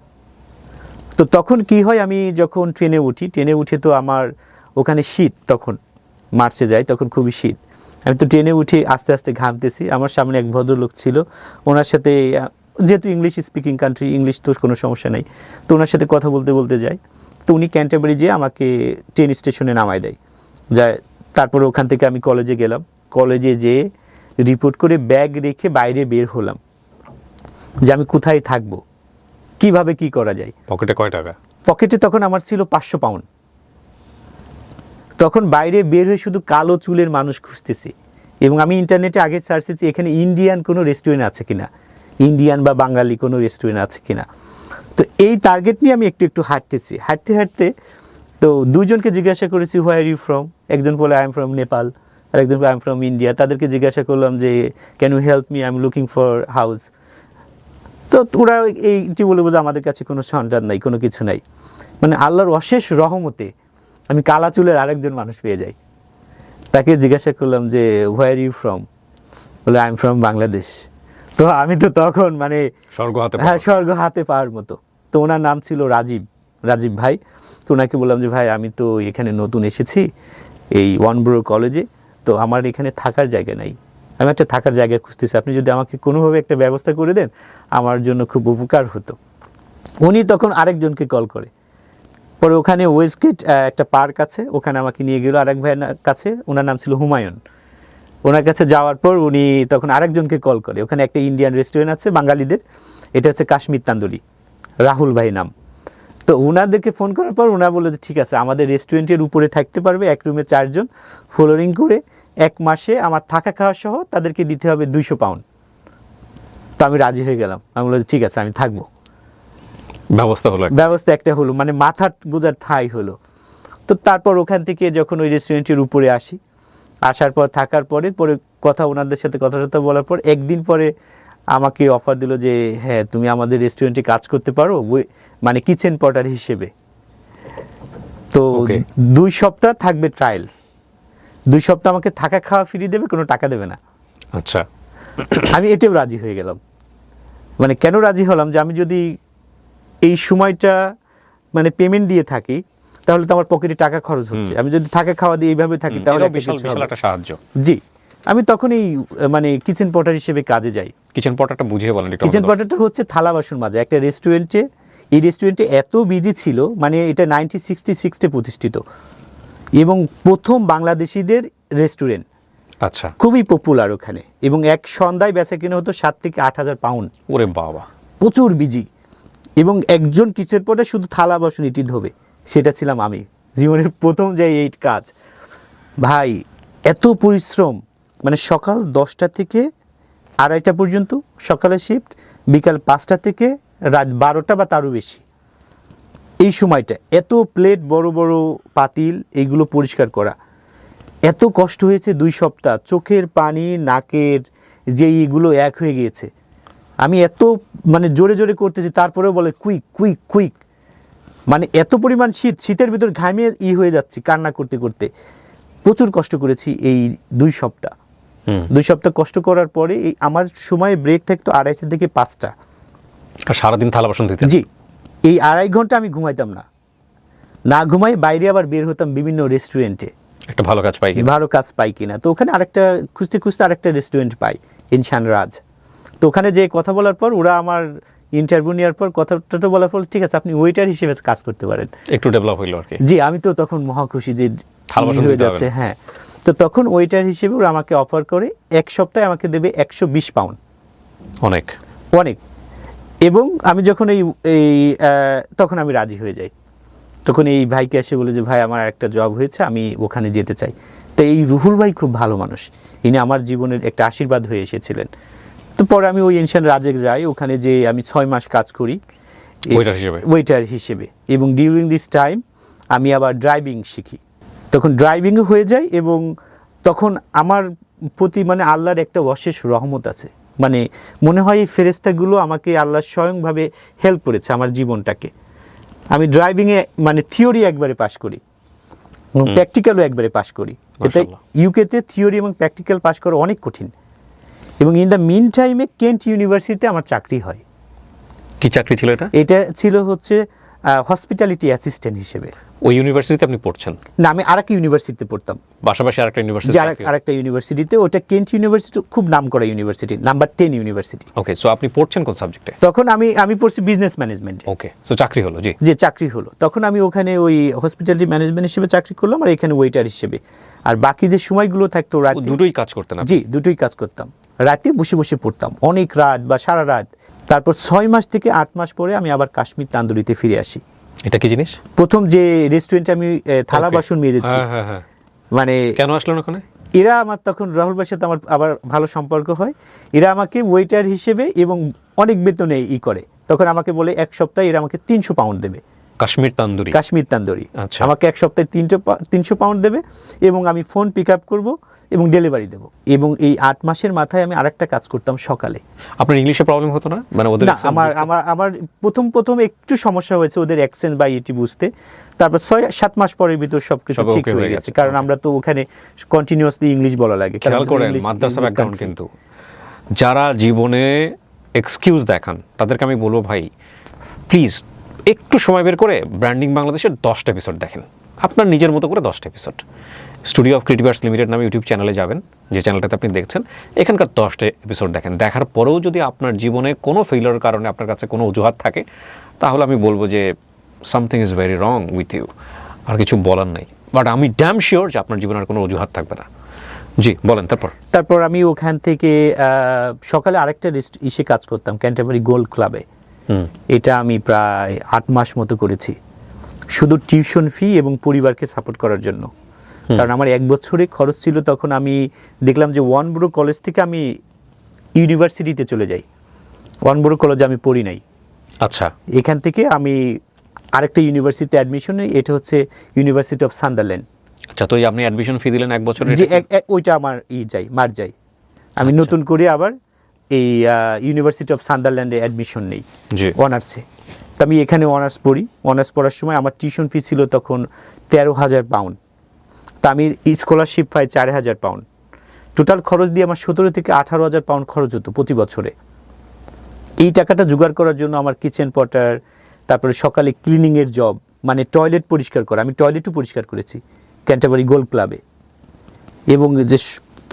তো তখন কি হয়, আমি যখন ট্রেনে উঠে তো আমার ওখানে শীত, তখন মার্চে যাই, তখন খুবই শীত। আমি তো ট্রেনে উঠে আস্তে আস্তে ঘামতেছি। আমার সামনে এক ভদ্রলোক ছিল, ওনার সাথে যেহেতু ইংলিশ স্পিকিং কান্ট্রি, ইংলিশ তো কোনো সমস্যা নাই, তো ওনার সাথে কথা বলতে বলতে যাই। তো উনি ক্যান্টারবারি যেয়ে আমাকে ট্রেন স্টেশনে নামায় দেয়, যায়। তারপরে ওখান থেকে আমি কলেজে গেলাম, কলেজে যেয়ে রিপোর্ট করে ব্যাগ রেখে বাইরে বের হলাম যে আমি কোথায় থাকবো, কিভাবে কি করা যায়। পকেটে কয় টাকা? পকেটে তখন আমার ছিল 500 পাউন্ড। তখন বাইরে বের হয়ে শুধু কালো চুলের মানুষ খুঁজতেছি, এবং আমি ইন্টারনেটে আগে সার্চ দিচ্ছি এখানে ইন্ডিয়ান কোনো রেস্টুরেন্ট আছে কিনা, ইন্ডিয়ান বা বাঙালি কোনো রেস্টুরেন্ট আছে কিনা। তো এই টার্গেট নিয়ে আমি একটু একটু হাঁটতেছি, হাঁটতে হাঁটতে তো 2 জনকে জিজ্ঞাসা করেছি হোয়ার ইউ ফ্রম। একজন বলে আই এম ফ্রম নেপাল, আর একজন বলে আই এম ফ্রম ইন্ডিয়া। তাদেরকে জিজ্ঞাসা করলাম যে can you help me, I am looking for house. তো ওরা এইটি বলে বোঝা আমাদের কাছে কোনো সন্ধান নাই, কোনো কিছু নাই। মানে আল্লাহর অশেষ রহমতে আমি কালা চুলের আরেকজন মানুষ পেয়ে যাই। তাকে জিজ্ঞাসা করলাম যে হোয়ার ইউ ফ্রম, বলে আই এম ফ্রম বাংলাদেশ। তো আমি তো তখন মানে স্বর্গ হাতে হ্যাঁ, স্বর্গ হাতে পাওয়ার মতো। তো ওনার নাম ছিল রাজীব ভাই। তো ওনাকে বললাম যে ভাই আমি তো এখানে নতুন এসেছি এই ওয়ানব্রো কলেজে, তো আমার এখানে থাকার জায়গা নাই, আমি একটা থাকার জায়গা খুঁজতেছি, আপনি যদি আমাকে কোনোভাবে একটা ব্যবস্থা করে দেন আমার জন্য খুব উপকার হতো। উনি তখন আরেকজনকে কল করে, পরে ওখানে ওয়েস্টগেট একটা পার্ক আছে, ওখানে আমাকে নিয়ে গেল আরেক ভাইয়ের কাছে, ওনার নাম ছিল হুমায়ুন। ওনার কাছে যাওয়ার পর উনি তখন আরেকজনকে কল করে, ওখানে একটা ইন্ডিয়ান রেস্টুরেন্ট আছে বাঙালিদের, এটা হচ্ছে কাশ্মীর তান্দুরি, রাহুল ভাই নাম। তো ওনাদেরকে ফোন করার পর ওনারা বললো যে ঠিক আছে, আমাদের রেস্টুরেন্টের উপরে থাকতে পারবে, এক রুমে 4 জন, ফ্লোরিং করে 1 মাসে আমার থাকা খাওয়া সহ তাদেরকে দিতে হবে 200 পাউন্ড। তো আমি রাজি হয়ে গেলাম, আমি বললাম ঠিক আছে আমি থাকবো। ব্যবস্থা একটা হলো, মানে মাথা গোজার ঠাঁই হলো। তো তারপর ওখান থেকে যখন ওই রেস্টুরেন্টের উপরে আসার পর থাকার পরে ওনাদের সাথে কথা বলার পর একদিন পরে আমাকে অফার দিল যে হ্যাঁ তুমি আমাদের রেস্টুরেন্টে কাজ করতে পারো, মানে কিচেন পটার হিসেবে। তো 2 সপ্তাহ থাকবে ট্রায়াল, 2 সপ্তাহ আমাকে থাকা খাওয়া ফ্রি দেবে, কোনো টাকা দেবে না। আচ্ছা, আমি এটাও রাজি হয়ে গেলাম। মানে কেন রাজি হলাম, যে আমি যদি এই সময়টা মানে পেমেন্ট দিয়ে থাকি তাহলে তো আমার পকেটে টাকা খরচ হচ্ছে, আমি যদি থাকা খাওয়া দিয়ে এইভাবে থাকি তাহলে বিশাল একটা সাহায্য। জি, আমি তখন এই মানে কিচেন পটার হিসেবে কাজে যাই। কিচেন পটারটা বুঝিয়ে বলেন একটু। কিচেন পটারটা হচ্ছে থালা বাসন মাজা। একটা রেস্টুরেন্টে, এই রেস্টুরেন্টে এত বিজি ছিল, মানে এটা 1966-এ প্রতিষ্ঠিত এবং প্রথম বাংলাদেশিদের রেস্টুরেন্ট। আচ্ছা, খুবই পপুলার ওখানে, এবং এক সন্ধ্যায় বেচা কিনা হতো 7 থেকে 8 হাজার পাউন্ড। ওরে বাবা, প্রচুর বিজি। এবং একজন কিচেন পটে শুধু থালা বাসন ইটি ধোবে, সেটা ছিলাম আমি। জীবনের প্রথম যে এই কাজ, ভাই এত পরিশ্রম, মানে সকাল 10টা থেকে 2:30 পর্যন্ত সকালের শিফট, বিকাল 5টা থেকে রাত 12টা বা তারও বেশি। এই সময়টা এত প্লেট, বড় বড় পাতিল, এইগুলো পরিষ্কার করা, এত কষ্ট হয়েছে 2 সপ্তাহ। চোখের পানি, নাকের যে এইগুলো এক হয়ে গিয়েছে। আমি এত মানে জোরে জোরে করতেছি, তারপরেও বলে কুইক কুইক কুইক। মানে এত পরিমাণ শীতের ভিতর ঘামিয়ে হয়ে যাচ্ছি কান্না করতে করতে। প্রচুর কষ্ট করেছি এই 2 সপ্তাহ। 2 সপ্তাহ কষ্ট করার পরে এই আমার সময় ব্রেক থাকতো 2:30 থেকে 5টা। সারাদিন থালা বাসন ধুতে? জি, এই 2.5 ঘন্টা আমি ঘুমাইতাম না ঘুমাই বাইরে আবার বের হতাম বিভিন্ন রেস্টুরেন্টে, একটা ভালো কাজ পাই কিনা। তো ওখানে আরেকটা খুঁজতে আরেকটা রেস্টুরেন্ট পাই, ইনশানরাজ। তো ওখানে যে কথা বলার পর ওরা আমার ইন্টারভিউ নেওয়ার পর কথাটা বলার পর ঠিক আছে আপনি ওয়েটার হিসেবে কাজ করতে পারেন। একটু ডেভেলপ হইলো আর কি। জি, আমি তো তখন মহা খুশি যে হয়ে যাচ্ছে। হ্যাঁ, তো তো তখন ওয়েটার হিসেবে ওরা আমাকে অফার করে এক সপ্তাহে আমাকে দেবে 120 পাউন্ড, অনেক। অনেক। এবং আমি যখন তখন আমি রাজি হয়ে যাই। তখন এই ভাইকে এসে বলে যে ভাই আমার একটা জব হয়েছে, আমি ওখানে যেতে চাই। তো এই রুহুল ভাই খুব ভালো মানুষ, ইনি আমার জীবনের একটা আশীর্বাদ হয়ে এসেছিলেন। তো পরে আমি ওই এনশিয়ান রাজে যাই, ওখানে যে আমি 6 মাস কাজ করি ওয়েটার হিসেবে। এবং ডিউরিং দিস টাইম আমি আবার ড্রাইভিং শিখি। তখন ড্রাইভিংও হয়ে যায় এবং তখন আমার প্রতি মানে আল্লাহর একটা অশেষ রহমত আছে। মানে মনে হয় এই ফেরেশতাগুলো আমাকে আল্লাহ স্বয়ংভাবে হেল্প করেছে আমার জীবনটাকে। আমি ড্রাইভিংয়ে মানে থিওরি একবারে পাশ করি এবং প্র্যাকটিক্যালও একবারে পাশ করি, যেটা ইউকেতে থিওরি এবং প্র্যাকটিক্যাল পাশ করা অনেক কঠিন। এবং ইন দ্য মিন টাইমে কেন্ট ইউনিভার্সিটিতে আমার চাকরি হয়। কি চাকরি ছিল এটা? এটা ছিল হচ্ছে হসপিটালিটি অ্যাসিস্ট্যান্ট হিসেবে। ওই ইউনিভার্সিটিতে আপনি পড়ছেন? না, আমি আরেকটা ইউনিভার্সিটিতে পড়তাম, পাশাপাশি আরেকটা ইউনিভার্সিটি। আরেকটা ইউনিভার্সিটিতে, ওটা কেন্ট ইউনিভার্সিটি, খুব নামকরা ইউনিভার্সিটি, নাম্বার 10 ইউনিভার্সিটি। ওকে, সো আপনি পড়ছেন কোন সাবজেক্টে? তখন আমি পড়ছি বিজনেস ম্যানেজমেন্ট। ওকে, সো চাকরি হলো? জি, যে চাকরি হলো। তখন আমি ওখানে ওই হসপিটালিটি ম্যানেজমেন্ট হিসেবে চাকরি করলাম, আর এখানে ওয়েটার হিসেবে। আর বাকি যে সময়গুলো থাকতো রাতে, দুটোই কাজ করতেন আপনি? জি, দুটোই কাজ করতাম। রাতে বসে বসে পড়তাম অনেক রাত বা সারা রাত। তারপর 6 মাস থেকে 8 মাস পরে আমি আবার কাশ্মীর তান্দুরিতে ফিরে আসি। এটা কি জিনিস? প্রথম যে রেস্টুরেন্টে আমি থালা বাসন মেজেছি, মানে কেন আসলেন ওখানে? এরা আমার তখন রাহুল ভাইয়ের সাথে আমার আবার ভালো সম্পর্ক হয়। এরা আমাকে ওয়েটার হিসেবে এবং অনেক বেতনে করে। তখন আমাকে বলে এক সপ্তাহে এরা আমাকে 300 পাউন্ড দেবে। কাশ্মীর তান্দুরি। আচ্ছা। আমাকে এক সপ্তাহে 300 পাউন্ড দেবে এবং আমি ফোন পিক আপ করবো এবং ডেলিভারি দেবো। এবং এই 8 মাসের মাথায় আমি আরেকটা কাজ করতাম সকালে। আপনার ইংলিশে প্রবলেম হতো না? মানে ওদের না, আমার প্রথম একটু সমস্যা হয়েছে ওদের অ্যাকসেন্ট বা এটি বুঝতে। তারপর 6-7 মাস পরের ভিতর সবকিছু ঠিক হয়ে গেছে, কারণ আমরা তো ওখানে কন্টিনিউয়াসলি ইংলিশ বলা লাগে। খেয়াল করেন মাদ্রাসা ব্যাকগ্রাউন্ড, কিন্তু যারা জীবনে এক্সকিউজ দেখান তাদেরকে আমি বলবো ভাই প্লিজ একটু সময় বের করে ব্র্যান্ডিং বাংলাদেশের 10টা এপিসোড দেখেন, আপনার নিজের মতো করে 10টা এপিসোড। স্টুডিও অফ ক্রিয়েটিভার্স লিমিটেড নামে ইউটিউব চ্যানেলে যাবেন, যে চ্যানেলটাতে আপনি দেখছেন, এখানকার 10টা এপিসোড দেখেন। দেখার পরেও যদি আপনার জীবনে কোনো ফেইলিওরের কারণে আপনার কাছে কোনো অজুহাত থাকে, তাহলে আমি বলবো যে something is very wrong with you, আর কিছু বলার নাই। বাট আমি ড্যাম শিওর যে আপনার জীবনে আর কোনো অজুহাত থাকবে না। জি বলেন। তারপর আমি ওখান থেকে সকালে আরেকটা ইসে কাজ করতাম, ক্যান্টারবারি গোল্ড ক্লাবে। এটা আমি প্রায় 8 মাস মতো করেছি, শুধু টিউশন ফি এবং পরিবারকে সাপোর্ট করার জন্য। কারণ আমার 1 বছরে খরচ ছিল। তখন আমি দেখলাম যে ওয়ানব্রো কলেজ থেকে আমি ইউনিভার্সিটিতে চলে যাই। ওয়ানব্রো কলেজে আমি পড়ি নাই। আচ্ছা। এখান থেকে আমি আরেকটা ইউনিভার্সিটিতে অ্যাডমিশন নিই, এটা হচ্ছে ইউনিভার্সিটি অফ সান্দারল্যান্ড। আচ্ছা, তো এই আপনি অ্যাডমিশন ফি দিলেন 1 বছরের? যে ওইটা আমার মার যাই, আমি নতুন করে আবার এই ইউনিভার্সিটি অফ সান্দারল্যান্ডে অ্যাডমিশন নেই অনার্সে। তো আমি এখানে অনার্স পড়ি। অনার্স পড়ার সময় আমার টিউশন ফি ছিল তখন 13,000 পাউন্ড। তা আমি স্কলারশিপ পাই 4,000 পাউন্ড। টোটাল খরচ দিয়ে আমার 17 থেকে 18,000 পাউন্ড খরচ হতো প্রতি বছরে। এই টাকাটা জোগাড় করার জন্য আমার কিচেন পটার, তারপরে সকালে ক্লিনিংয়ের জব, মানে টয়লেট পরিষ্কার করা, আমি টয়লেটও পরিষ্কার করেছি ক্যান্টারবারি গোল্ড ক্লাবে। এবং যে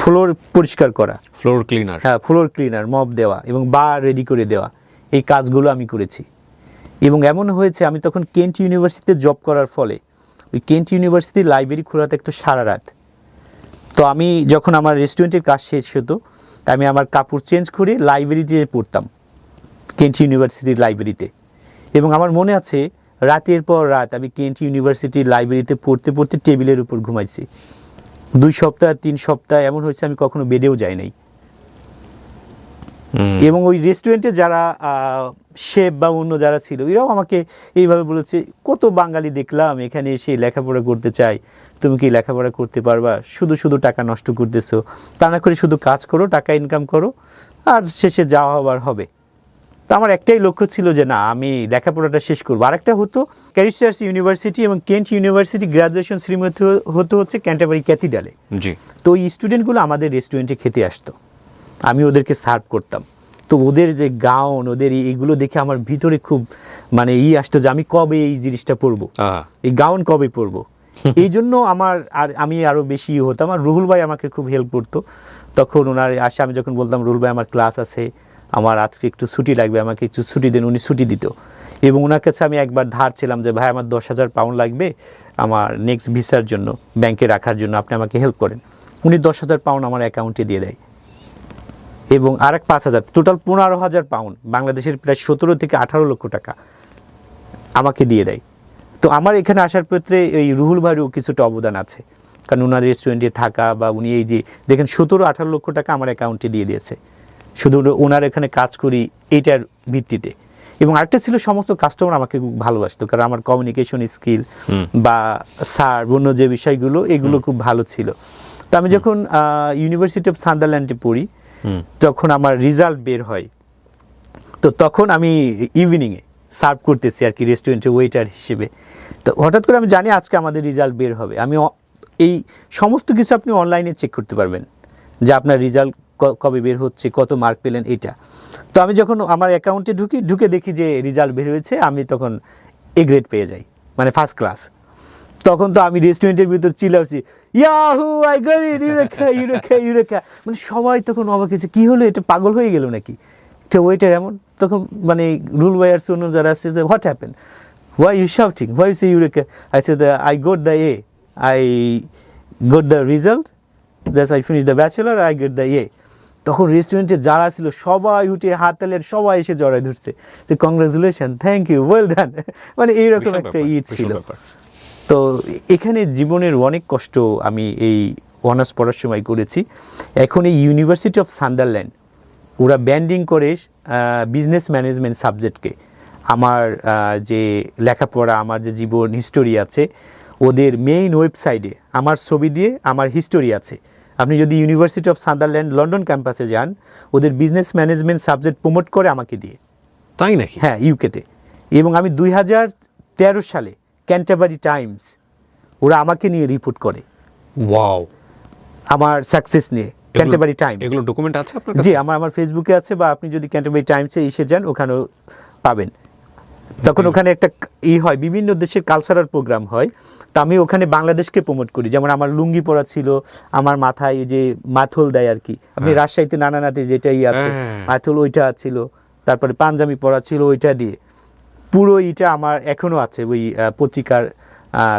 ফ্লোর পরিষ্কার করা, ফ্লোর ক্লিনার, হ্যাঁ ফ্লোর ক্লিনার, মপ দেওয়া এবং বার রেডি করে দেওয়া, এই কাজগুলো আমি করেছি। এবং এমন হয়েছে আমি তখন কেন্ট ইউনিভার্সিটিতে জব করার ফলে ওই কেন্ট ইউনিভার্সিটির লাইব্রেরি খোলা থাকতো সারা রাত। তো আমি যখন আমার রেস্টুরেন্টের কাজ শেষ হতো, আমি আমার কাপড় চেঞ্জ করে লাইব্রেরিতে পড়তাম, কেন্ট ইউনিভার্সিটির লাইব্রেরিতে। এবং আমার মনে আছে রাতের পর রাত আমি কেন্ট ইউনিভার্সিটির লাইব্রেরিতে পড়তে পড়তে টেবিলের উপর ঘুমাইছি। 2 সপ্তাহ 3 সপ্তাহ এমন হয়েছে আমি কখনো বেডেও যাই নাই। এবং ওই রেস্টুরেন্টে যারা শেফ বা অন্য যারা ছিল, এরাও আমাকে এইভাবে বলেছে, কত বাঙালি দেখলাম এখানে এসে লেখাপড়া করতে চাই, তুমি কি লেখাপড়া করতে পারবা? শুধু টাকা নষ্ট করতেছো, তা না করে শুধু কাজ করো, টাকা ইনকাম করো, আর শেষে যাওয়া হবার হবে। তো আমার একটাই লক্ষ্য ছিল যে না, আমি লেখাপড়াটা শেষ করবো। আরেকটা হতো ক্যারিস চার্চ ইউনিভার্সিটি এবং কেন্ট ইউনিভার্সিটি গ্রাজুয়েশন শ্রীমতি হচ্ছে ক্যান্টারবারি ক্যাথিড্রালে। তো ওই স্টুডেন্টগুলো আমাদের রেস্টুরেন্টে খেতে আসতো, আমি ওদেরকে সার্ভ করতাম। তো ওদের যে গাউন, ওদের এইগুলো দেখে আমার ভিতরে খুব মানে আসতো যে আমি কবে এই জিনিসটা পরবো, এই গাউন কবে পরবো। এই জন্য আমি আরও বেশি হতাম। আর রুহুল ভাই আমাকে খুব হেল্প করতো। তখন ওনার আসে, আমি যখন বলতাম রুহুল ভাই আমার ক্লাস আছে, আমার আজকে একটু ছুটি লাগবে, আমাকে একটু ছুটি দেন, উনি ছুটি দিত। এবং ওনার কাছে আমি একবার ধার ছিলাম যে ভাই আমার 10,000 পাউন্ড লাগবে আমার নেক্সট ভিসার জন্য, ব্যাংকে রাখার জন্য, আপনি আমাকে হেল্প করেন। উনি 10,000 পাউন্ড আমার অ্যাকাউন্টে দিয়ে দেয় এবং আর এক 5,000, টোটাল 15,000 পাউন্ড, বাংলাদেশের প্রায় 17 থেকে 18 লক্ষ টাকা আমাকে দিয়ে দেয়। তো আমার এখানে আসার ক্ষেত্রে এই রুহুল ভাইয়েরও কিছুটা অবদান আছে, কারণ ওনার রেস্টুরেন্টে থাকা বা উনি এই যে দেখেন 17-18 লক্ষ টাকা আমার অ্যাকাউন্টে দিয়ে দিয়েছে, শুধু ওনার এখানে কাজ করি এইটার ভিত্তিতে। এবং আরেকটা ছিল, সমস্ত কাস্টমার আমাকে খুব ভালোবাসতো, কারণ আমার কমিউনিকেশন স্কিল বা সার্ভ অন্য যে বিষয়গুলো এগুলো খুব ভালো ছিল। তো আমি যখন ইউনিভার্সিটি অফ সান্দারল্যান্ডে পড়ি, যখন আমার রেজাল্ট বের হয়, তো তখন আমি ইভিনিংয়ে সার্ভ করতেছি আর কি রেস্টুরেন্টে ওয়েটার হিসেবে। তো হঠাৎ করে আমি জানি আজকে আমাদের রেজাল্ট বের হবে। আমি এই সমস্ত কিছু আপনি অনলাইনে চেক করতে পারবেন যে আপনার রেজাল্ট কবে বের হচ্ছে, কত মার্ক পেলেন এটা। তো আমি যখন আমার অ্যাকাউন্টে ঢুকে দেখি যে রেজাল্ট বের হয়েছে, আমি তখন এ গ্রেড পেয়ে যাই, মানে ফার্স্ট ক্লাস। তখন তো আমি রেস্টুরেন্টের ভিতর চিল্লাচ্ছি, yahoo I got it, eureka eureka eureka. মানে সবাই তখন অবাক হয়েছে, কী হলো, এটা পাগল হয়ে গেল নাকি, এটা ওয়েটার এমন। তখন মানে রুল ওয়ার্স অন্য যারা আছে, যে what happen, why you shouting, why you say eureka. I say I got the A, I got the result, that's I finish the bachelor, I got the A. তখন রেস্টুরেন্টে যারা ছিল সবাই উঠে হাত তালের, সবাই এসে জড়ায় ধরছে যে congratulation, thank you, well done. মানে এইরকম একটা ছিল। তো এখানে জীবনের অনেক কষ্ট আমি এই অনার্স পড়ার সময় করেছি। এখন এই ইউনিভার্সিটি অফ সান্দারল্যান্ড ওরা ব্যান্ডিং করে বিজনেস ম্যানেজমেন্ট সাবজেক্টকে, আমার যে লেখাপড়া, আমার যে জীবন হিস্টোরি আছে, ওদের মেইন ওয়েবসাইটে আমার ছবি দিয়ে আমার হিস্টোরি আছে। আপনি যদি ইউনিভার্সিটি অফ সান্দারল্যান্ড লন্ডন ক্যাম্পাসে যান, ওদের বিজনেস ম্যানেজমেন্ট সাবজেক্ট প্রমোট করে আমাকে দিয়ে। তাই নাকি? হ্যাঁ, ইউকেতে। এবং আমি 2013 সালে ক্যান্টারবারি টাইমস ওরা আমাকে নিয়ে রিপোর্ট করে, ওয়াও, আমার সাকসেস নিয়ে। ক্যান্টারবারি টাইমস, এগুলো ডকুমেন্ট আছে আপনার জি, কাছে? আমার ফেসবুকে আছে, বা আপনি যদি ক্যান্টারবারি টাইমসে এসে যান ওখানেও পাবেন। তখন ওখানে একটা হয়, বিভিন্ন দেশের কালচারাল প্রোগ্রাম হয়। তা আমি ওখানে বাংলাদেশকে প্রমোট করি। যেমন আমার লুঙ্গি পরা ছিল, আমার মাথায় এই যে মাথল দেয় আর কি, আপনি রাজশাহীতে নানানাতে যেটাই আছে মাথল, ওইটা ছিল। তারপরে পাঞ্জাবি পরা ছিল, ওইটা দিয়ে পুরো এটা আমার এখনও আছে, ওই পত্রিকার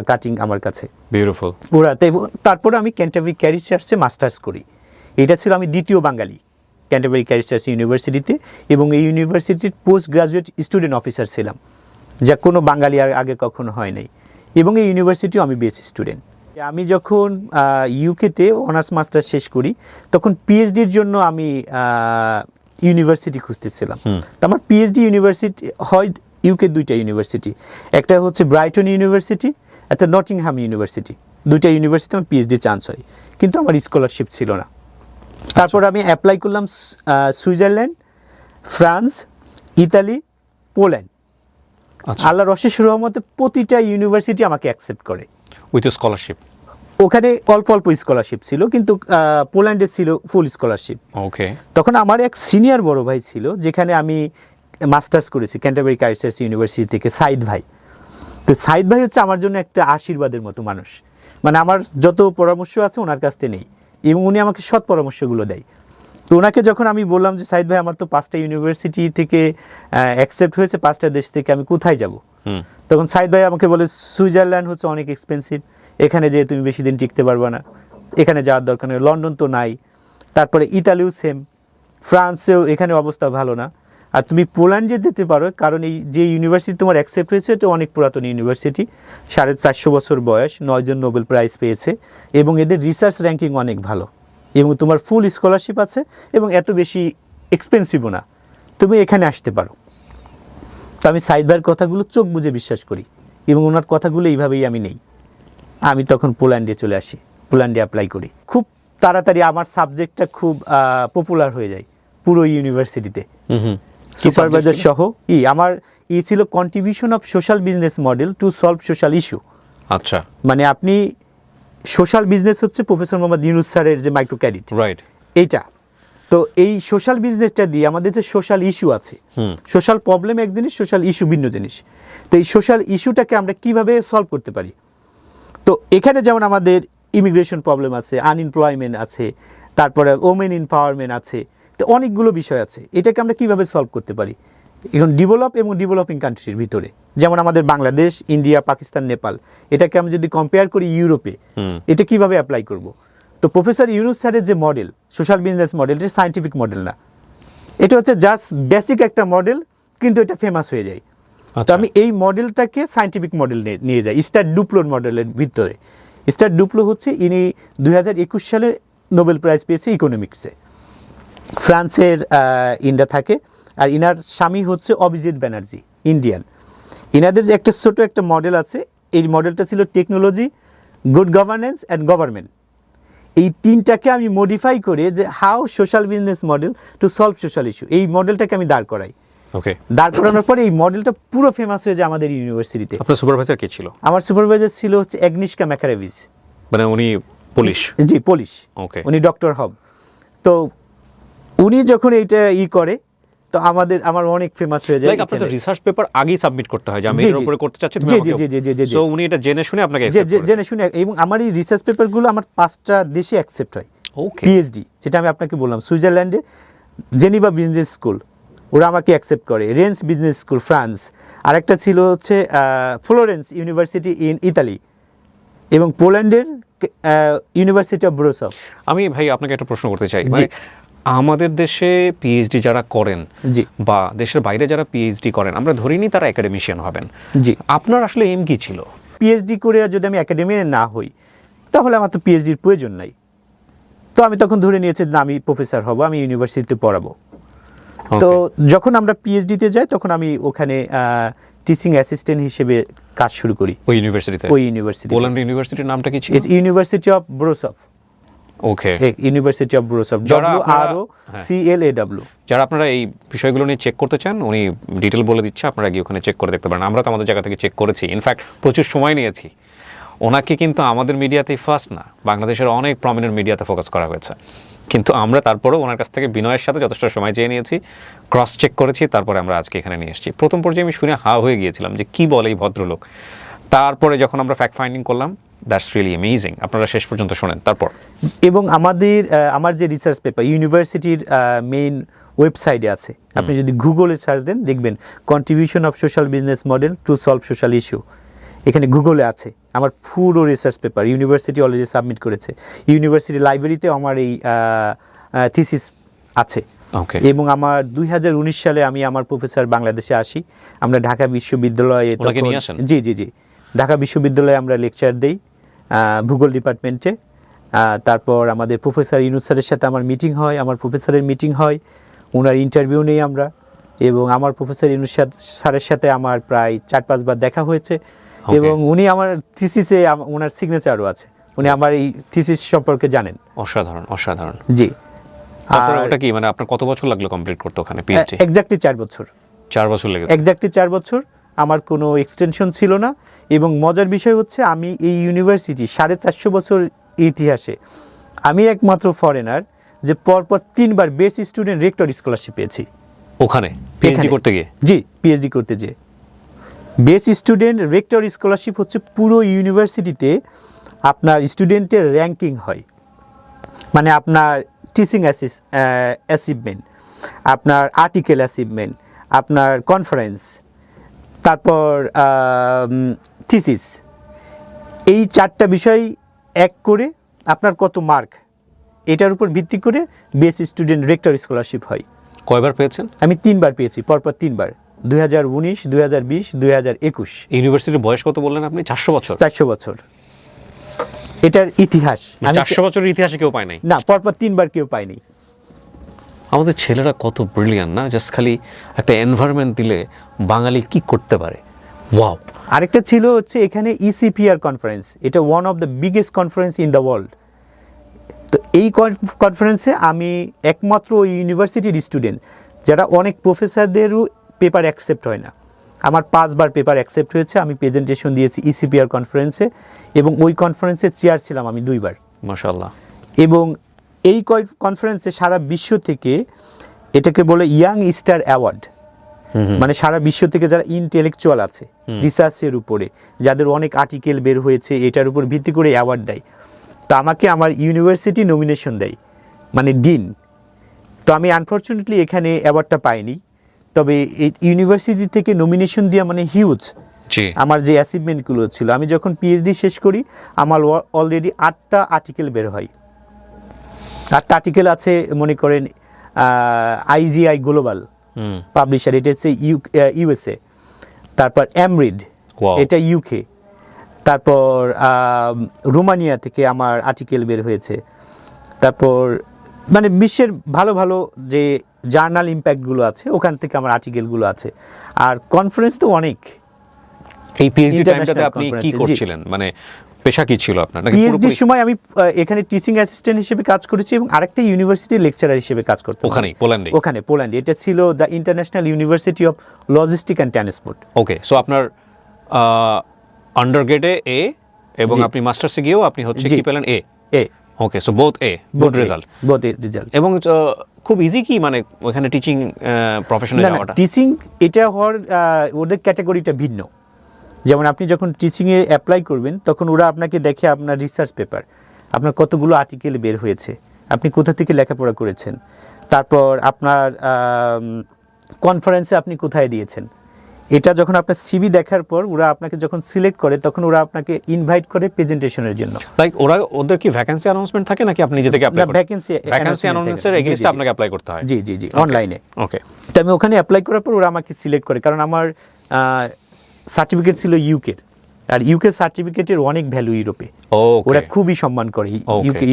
কাটিং আমার কাছে। বিউটিফুল। ওরা তারপরে আমি ক্যান্টারবারি ক্যারিজ চার্চে মাস্টার্স করি। এটা ছিল আমি দ্বিতীয় বাঙালি ক্যান্টারবারি ক্যারিজ চার্চ ইউনিভার্সিটিতে, এবং এই ইউনিভার্সিটির পোস্ট গ্রাজুয়েট স্টুডেন্ট অফিসার ছিলাম, যা কোনো বাঙালি আর আগে কখনো হয় নাই। এবং এই ইউনিভার্সিটিও আমি বেস্ট স্টুডেন্ট। আমি যখন ইউকেতে অনার্স মাস্টার শেষ করি, তখন পিএইচডির জন্য আমি ইউনিভার্সিটি খুঁজতেছিলাম। তো আমার পিএইচডি ইউনিভার্সিটি হয় ইউকে দুইটা ইউনিভার্সিটি, একটা হচ্ছে ব্রাইটন ইউনিভার্সিটি, একটা নটিংহাম ইউনিভার্সিটি। দুইটা ইউনিভার্সিটি আমার পিএইচডি চান্স হয়, কিন্তু আমার স্কলারশিপ ছিল না। তারপর আমি অ্যাপ্লাই করলাম সুইজারল্যান্ড, ফ্রান্স, ইতালি, পোল্যান্ড। আল্লাহর অশেষ রহমতে প্রতিটা ইউনিভার্সিটি আমাকে অ্যাকসেপ্ট করে উইথ স্কলারশিপ। ওখানে অল্প অল্প স্কলারশিপ ছিল, কিন্তু পোল্যান্ডে ছিল ফুল স্কলারশিপ। ওকে। তখন আমার এক সিনিয়র বড় ভাই ছিল, যেখানে আমি মাস্টার্স করেছি ক্যান্টারবারি ক্যারিজ চার্চ ইউনিভার্সিটি থেকে, সাইদ ভাই। তো সাইদ ভাই হচ্ছে আমার জন্য একটা আশীর্বাদের মতো মানুষ। মানে আমার যত পরামর্শ আছে ওনার কাছ থেকে নেই, এবং উনি আমাকে সৎ পরামর্শগুলো দেয়। তো ওনাকে যখন আমি বললাম যে সাইদ ভাই, আমার তো 5টা ইউনিভার্সিটি থেকে অ্যাকসেপ্ট হয়েছে, 5টা দেশ থেকে, আমি কোথায় যাব? তখন সাইদ ভাই আমাকে বলে, সুইজারল্যান্ড হচ্ছে অনেক এক্সপেন্সিভ, এখানে যেয়ে তুমি বেশি দিন টিকতে পারবে না, এখানে যাওয়ার দরকার নেই। লন্ডন তো নাই, তারপরে ইতালিও সেম, ফ্রান্সেও এখানে অবস্থা ভালো না। আর তুমি পোল্যান্ডে যেতে পারো, কারণ এই যে ইউনিভার্সিটি তোমার অ্যাকসেপ্ট হয়েছে, এটা অনেক পুরাতন ইউনিভার্সিটি, 450 বছর বয়স, 9 জন নোবেল প্রাইজ পেয়েছে, এবং এদের রিসার্চ র্যাঙ্কিং অনেক ভালো, এবং তোমার ফুল স্কলারশিপ আছে, এবং এত বেশি এক্সপেন্সিভও না, তুমি এখানে আসতে পারো। তো আমি সাইদ ভাইয়ের কথাগুলো চোখ বুজে বিশ্বাস করি, এবং ওনার কথাগুলো এইভাবেই আমি নেই। আমি তখন পোল্যান্ডে চলে আসি, পোল্যান্ডে অ্যাপ্লাই করি। খুব তাড়াতাড়ি আমার সাবজেক্টটা খুব পপুলার হয়ে যায় পুরো ইউনিভার্সিটিতে, সুপারভাইজার সহ। আমার ছিল contribution of social business model to solve social issue. আচ্ছা, মানে আপনি সোশ্যাল বিজনেস হচ্ছে প্রফেসর মোহাম্মদ ইউনুস স্যারের যে মাইক্রো ক্রেডিট, রাইট, এইটা। তো এই সোশ্যাল বিজনেসটা দিয়ে আমাদের যে সোশ্যাল ইস্যু আছে, সোশ্যাল প্রবলেম এক জিনিস, সোশ্যাল ইস্যু ভিন্ন জিনিস। তো এই সোশ্যাল ইস্যুটাকে আমরা কিভাবে সলভ করতে পারি? তো এখানে যেমন আমাদের ইমিগ্রেশন প্রবলেম আছে, আনএমপ্লয়মেন্ট আছে, তারপরে ওমেন এম্পাওয়ারমেন্ট আছে, তো অনেকগুলো বিষয় আছে। এটাকে আমরা কিভাবে সলভ করতে পারি এখন ডেভেলপ এবং ডেভেলপিং কান্ট্রির ভিতরে? যেমন আমাদের বাংলাদেশ, ইন্ডিয়া, পাকিস্তান, নেপাল, এটাকে আমি যদি কম্পেয়ার করি ইউরোপে, এটা কিভাবে অ্যাপ্লাই করব? তো প্রফেসর ইউনুস স্যারের যে মডেল সোশ্যাল বিজনেস মডেল, এটা সায়েন্টিফিক মডেল না, এটা হচ্ছে জাস্ট বেসিক একটা মডেল, কিন্তু এটা ফেমাস হয়ে যায়। তো আচ্ছা। আমি এই মডেলটাকে সায়েন্টিফিক মডেল নিয়ে যাই স্টার ডুপ্লোর মডেলের ভিতরে। স্টার ডুপ্লো হচ্ছে ইনি 2021 সালে নোবেল প্রাইজ পেয়েছে ইকোনমিক্সে, ফ্রান্সের ইন্ডিয়া থাকে। আর ইনার স্বামী হচ্ছে অভিজিৎ ব্যানার্জি, ইন্ডিয়ান। ইনাদের যে একটা ছোট একটা মডেল আছে, এই মডেলটা ছিল technology, good governance and government. এই তিনটাকে আমি মডিফাই করে যে how social business model to solve social issue, এই মডেলটাকে আমি দাঁড় করাই। ওকে, দাঁড় করানোর পরে এই মডেলটা পুরো ফেমাস হয়ে যায় আমাদের ইউনিভার্সিটিতে। আপনার সুপারভাইজার কে ছিল? আমার সুপারভাইজার ছিল হচ্ছে অ্যাগনিশকা ম্যাকারেভিজ। মানে উনি পুলিশ? জি, পুলিশ। ওকে। উনি ডক্টর হব। তো উনি যখন এইটা করে, তো আমার অনেক ফেমাস হয়ে যায়। লাইক আপনার তো রিসার্চ পেপার আগেই সাবমিট করতে হয় যে আমি জি, এর জি। উপরে করতে চাচ্ছি, তুমি জি, আমাকে। জি, জি, জি, জি, জি। সো উনি এটা জেনে শুনে আপনাকে যে accept করেছেন। জেনে শুনে, এবং আমার এই রিসার্চ পেপারগুলো আমার 5টা দেশে অ্যাকসেপ্ট হয়। ওকে। পিএইচডি, যেটা আমি আপনাকে বললাম, সুইজারল্যান্ডে জেনিভা বিজনেস স্কুল, ওরা আমাকে অ্যাকসেপ্ট করে। Reigns business school, France. আরেকটা ছিল হচ্ছে ফ্লোরেন্স ইউনিভার্সিটি ইন ইতালি, এবং পোল্যান্ডের ইউনিভার্সিটি অফ ব্রোসভ। আমি ভাই আপনাকে একটা প্রশ্ন করতে চাই, মানে আমাদের দেশে পিএইচডি যারা করেন, জি। বা দেশের বাইরে যারা পিএইচডি করেন, আমরা ধরে নিই তারা একাডেমিশিয়ান হবেন। জি। আপনার আসলে এম কি ছিল? পিএইচডি করে যদি আমি একাডেমিয়ান না হই, তাহলে আমার তো পিএইচডির প্রয়োজন নাই। তো আমি তখন ধরে নিয়েছি না, আমি প্রফেসর হব, আমি ইউনিভার্সিটিতে পড়াবো। তো যখন আমরা পিএইচডিতে যাই, তখন আমি ওখানে টিচিং অ্যাসিস্ট্যান্ট হিসেবে কাজ শুরু করি ওই ইউনিভার্সিটিতে? ওই ইউনিভার্সিটি। পোল্যান্ড ইউনিভার্সিটির নামটা কি ছিল? University of ব্রোসভ। Okay. University of ব্রোসভ, যারা WROCLAW। যারা আপনারা এই বিষয়গুলো নিয়ে চেক করতে চান, উনি ডিটেল বলে দিচ্ছে, আপনারা গিয়ে ওখানে চেক করে দেখতে পারেন। আমরা তো আমাদের জায়গা থেকে চেক করেছি, ইনফ্যাক্ট প্রচুর সময় নিয়েছি। ওনাকে কিন্তু আমাদের মিডিয়াতেই ফার্স্ট না, বাংলাদেশের অনেক প্রমিনেন্ট মিডিয়াতে ফোকাস করা হয়েছে, কিন্তু আমরা তারপরেও ওনার কাছ থেকে বিনয়ের সাথে যথেষ্ট সময় চেয়ে নিয়েছি, ক্রস চেক করেছি, তারপরে আমরা আজকে এখানে নিয়ে এসেছি। প্রথম পর্যায়ে আমি শুনে হা হয়ে গিয়েছিলাম যে কী বলে এই ভদ্রলোক। তারপরে যখন আমরা ফ্যাক্ট ফাইন্ডিং করলাম, দ্যাটস রিয়েলি অ্যামেজিং। আপনারা শেষ পর্যন্ত শোনেন তারপর। এবং আমার যে রিসার্চ পেপার ইউনিভার্সিটির মেইন ওয়েবসাইটে আছে, আপনি যদি গুগলে সার্চ দেন, দেখবেন contribution of social business model to solve social issue. এখানে গুগলে আছে আমার পুরো research paper. University already submit করেছে, ইউনিভার্সিটি লাইব্রেরিতে আমার এই থিসিস আছে। ওকে। এবং আমার 2019 সালে আমি আমার প্রফেসর বাংলাদেশে আসি। আমরা ঢাকা বিশ্ববিদ্যালয়ে ওনাকে নিয়ে আসেন? জি জি জি, ঢাকা বিশ্ববিদ্যালয়ে আমরা লেকচার দেই ভূগোল ডিপার্টমেন্টে। তারপর আমাদের প্রফেসর ইউনুস স্যারের সাথে আমার মিটিং হয়, আমার প্রফেসরের মিটিং হয়, ওনার ইন্টারভিউ নেই আমরা। এবং আমার প্রফেসর ইউনুস স্যারের সাথে আমার প্রায় 4-5 বার দেখা হয়েছে, এবং উনি আমার থিসিসে ওনার সিগনেচারও আছে, উনি আমার এই থিসিস সম্পর্কে জানেন। অসাধারণ, অসাধারণ। জি। তারপরে ওটা কি, মানে আপনার কত বছর লাগলো কমপ্লিট করতে ওখানে পিএইচডি? এক্স্যাক্টলি 4 বছর। 4 বছর লেগেছে? এক্স্যাক্টলি 4 বছর। আমার কোনো এক্সটেনশন ছিল না। এবং মজার বিষয় হচ্ছে, আমি এই ইউনিভার্সিটি 450 বছর ইতিহাসে আমি একমাত্র ফরেনার যে পরপর 3বার বেস্ট স্টুডেন্ট রেক্টর স্কলারশিপ পেয়েছি ওখানে পিএইচডি করতে গিয়ে। জি, পিএইচডি করতে যেয়ে বেস্ট স্টুডেন্ট রেক্টর স্কলারশিপ হচ্ছে পুরো ইউনিভার্সিটিতে আপনার স্টুডেন্টের র্যাঙ্কিং হয়, মানে আপনার টিচিং অ্যাচিভমেন্ট, আপনার আর্টিকেল অ্যাচিভমেন্ট, আপনার কনফারেন্স, তারপর থিসিস, এই 4টা বিষয় এক করে আপনার কত মার্ক, এটার উপর ভিত্তি করে বেস্ট স্টুডেন্ট রেক্টর স্কলারশিপ হয়। কয়বার পেয়েছেন? আমি 3বার পেয়েছি, পরপর 3বার, 2019, 2020, 2021। ইউনিভার্সিটির বয়স কত বললেন আপনি? 400 বছর? 400 বছর এটার ইতিহাস। 400 বছরের ইতিহাসে কেউ পায় নাই? না, পরপর 3বার কেউ পায়নি। আমাদের ছেলেরা কত ব্রিলিয়ান্ট না, জাস্ট খালি একটা এনভায়রনমেন্ট দিলে বাঙালি কি করতে পারে। ওয়াও। আরেকটা ছিল হচ্ছে এখানে ECPR কনফারেন্স, এটা one of the biggest conference in the world. তো এই কনফারেন্সে আমি একমাত্র ওই ইউনিভার্সিটির স্টুডেন্ট যারা, অনেক প্রফেসরদেরও পেপার অ্যাকসেপ্ট হয় না, আমার 5বার পেপার অ্যাকসেপ্ট হয়েছে। আমি প্রেজেন্টেশন দিয়েছি ECPR কনফারেন্সে, এবং ওই কনফারেন্সে চেয়ার ছিলাম আমি 2বার। মাশাআল্লাহ। এবং এই কনফারেন্সে সারা বিশ্ব থেকে, এটাকে বলে ইয়াং স্টার অ্যাওয়ার্ড, মানে সারা বিশ্ব থেকে যারা ইন্টেলেকচুয়াল আছে রিসার্চের উপরে, যাদের অনেক আর্টিকেল বের হয়েছে, এটার উপর ভিত্তি করে অ্যাওয়ার্ড দেয়। তো আমাকে আমার ইউনিভার্সিটি নমিনেশন দেয়, মানে ডিন। তো আমি আনফর্চুনেটলি এখানে অ্যাওয়ার্ডটা পাইনি, তবে এই ইউনিভার্সিটি থেকে নমিনেশন দেওয়া মানে হিউজ। আমার যে অ্যাচিভমেন্টগুলো ছিল, আমি যখন পিএইচডি শেষ করি, আমার অলরেডি 8টা আর্টিকেল বের হয় একটা আর্টিকেল আছে মনে করেন IGI গ্লোবাল পাবলিশার, এটা হচ্ছে USA, তারপর এমরিড, Wow. এটা UK, তারপর রোমানিয়া থেকে আমার আর্টিকেল বের হয়েছে, তারপর মানে বিশ্বের ভালো ভালো যে জার্নাল ইম্প্যাক্টগুলো আছে ওখান থেকে আমার আর্টিকেলগুলো আছে। আর কনফারেন্স তো অনেক। এই পিএইচডি টাইমটাতে International আপনি কি conference, জি। করছিলেন, মানে পেশা কি ছিল আপনার? নাকি পিএইচডির পুরোপুরি সময় আমি এখানে টিচিং অ্যাসিস্ট্যান্ট হিসেবে কাজ করেছি এবং আরেকটা ইউনিভার্সিটির লেকচারার হিসেবে কাজ করতাম ওখানেই, পোল্যান্ডে? ওখানে পোল্যান্ডে, এটা ছিল the international university of logistic and transport. Okay, so আপনার আন্ডারগ্রেডে এ এবং জি। আপনি মাস্টার্সে গিয়েও আপনি হচ্ছে জি। কি পেলেন? এ। এ ওকে, so both A, good result. Both result. এবং খুব ইজি কি মানে ওখানে টিচিং প্রফেশনে না না, যাওয়াটা? টিচিং এটা হওয়ার ওদের ক্যাটাগরিটা ভিন্ন। যেমন আপনি যখন টিচিংয়ে অ্যাপ্লাই করবেন তখন ওরা আপনাকে দেখে আপনার রিসার্চ পেপার, আপনার কতগুলো আর্টিকেল বের হয়েছে, আপনি কোথা থেকে লেখাপড়া করেছেন, তারপর আপনার কনফারেন্সে আপনি কোথায় দিয়েছেন। এটা যখন আপনার সিভি দেখার পর ওরা আপনাকে যখন সিলেক্ট করে তখন ওরা আপনাকে ইনভাইট করে প্রেজেন্টেশনের জন্য। লাইক ওদের কি ভ্যাকেন্সি অ্যানাউন্সমেন্ট থাকে নাকি আপনি নিজে থেকে অ্যাপ্লাই না, করেন? vacancy ভ্যাকেন্সি announcement অ্যানাউন্সের থাকে। এগেইনস্টে আপনাকে অ্যাপ্লাই করতে হয়? জি জি জি, অনলাইনে। ওকে, তো আমি ওখানে অ্যাপ্লাই করার পর ওরা আমাকে সিলেক্ট করে, কারণ আমার সার্টিফিকেট ছিল ইউকের, আর ইউকে সার্টিফিকেটের অনেক ভ্যালু ইউরোপে, ওরা খুবই সম্মান করে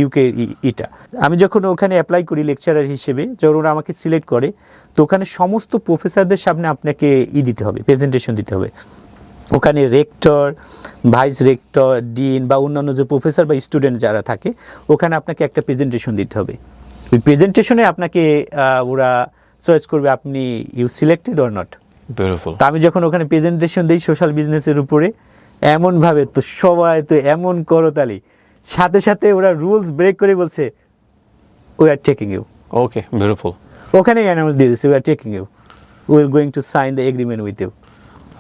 ইউকে এটা। আমি যখন ওখানে অ্যাপ্লাই করি লেকচারার হিসেবে, যখন ওরা আমাকে সিলেক্ট করে তো ওখানে সমস্ত প্রফেসরদের সামনে আপনাকে দিতে হবে, প্রেজেন্টেশন দিতে হবে। ওখানে রেক্টর, ভাইস রেক্টর, ডিন বা অন্যান্য যে প্রফেসর বা স্টুডেন্ট যারা থাকে ওখানে আপনাকে একটা প্রেজেন্টেশন দিতে হবে। ওই প্রেজেন্টেশনে আপনাকে ওরা চয়েস করবে আপনি you selected or not. Beautiful. তা আমি যখন ওখানে প্রেজেন্টেশন দিই সোশ্যাল বিজনেসের উপরে, এমনভাবে তো সবাই তো এমন করতালি, সাথে সাথে ওরা রুলস ব্রেক করে বলছে we are taking you. Okay, beautiful. ওখানে অ্যানাউন্স দিয়ে দিচ্ছে we are taking you, we are going to sign the agreement with you.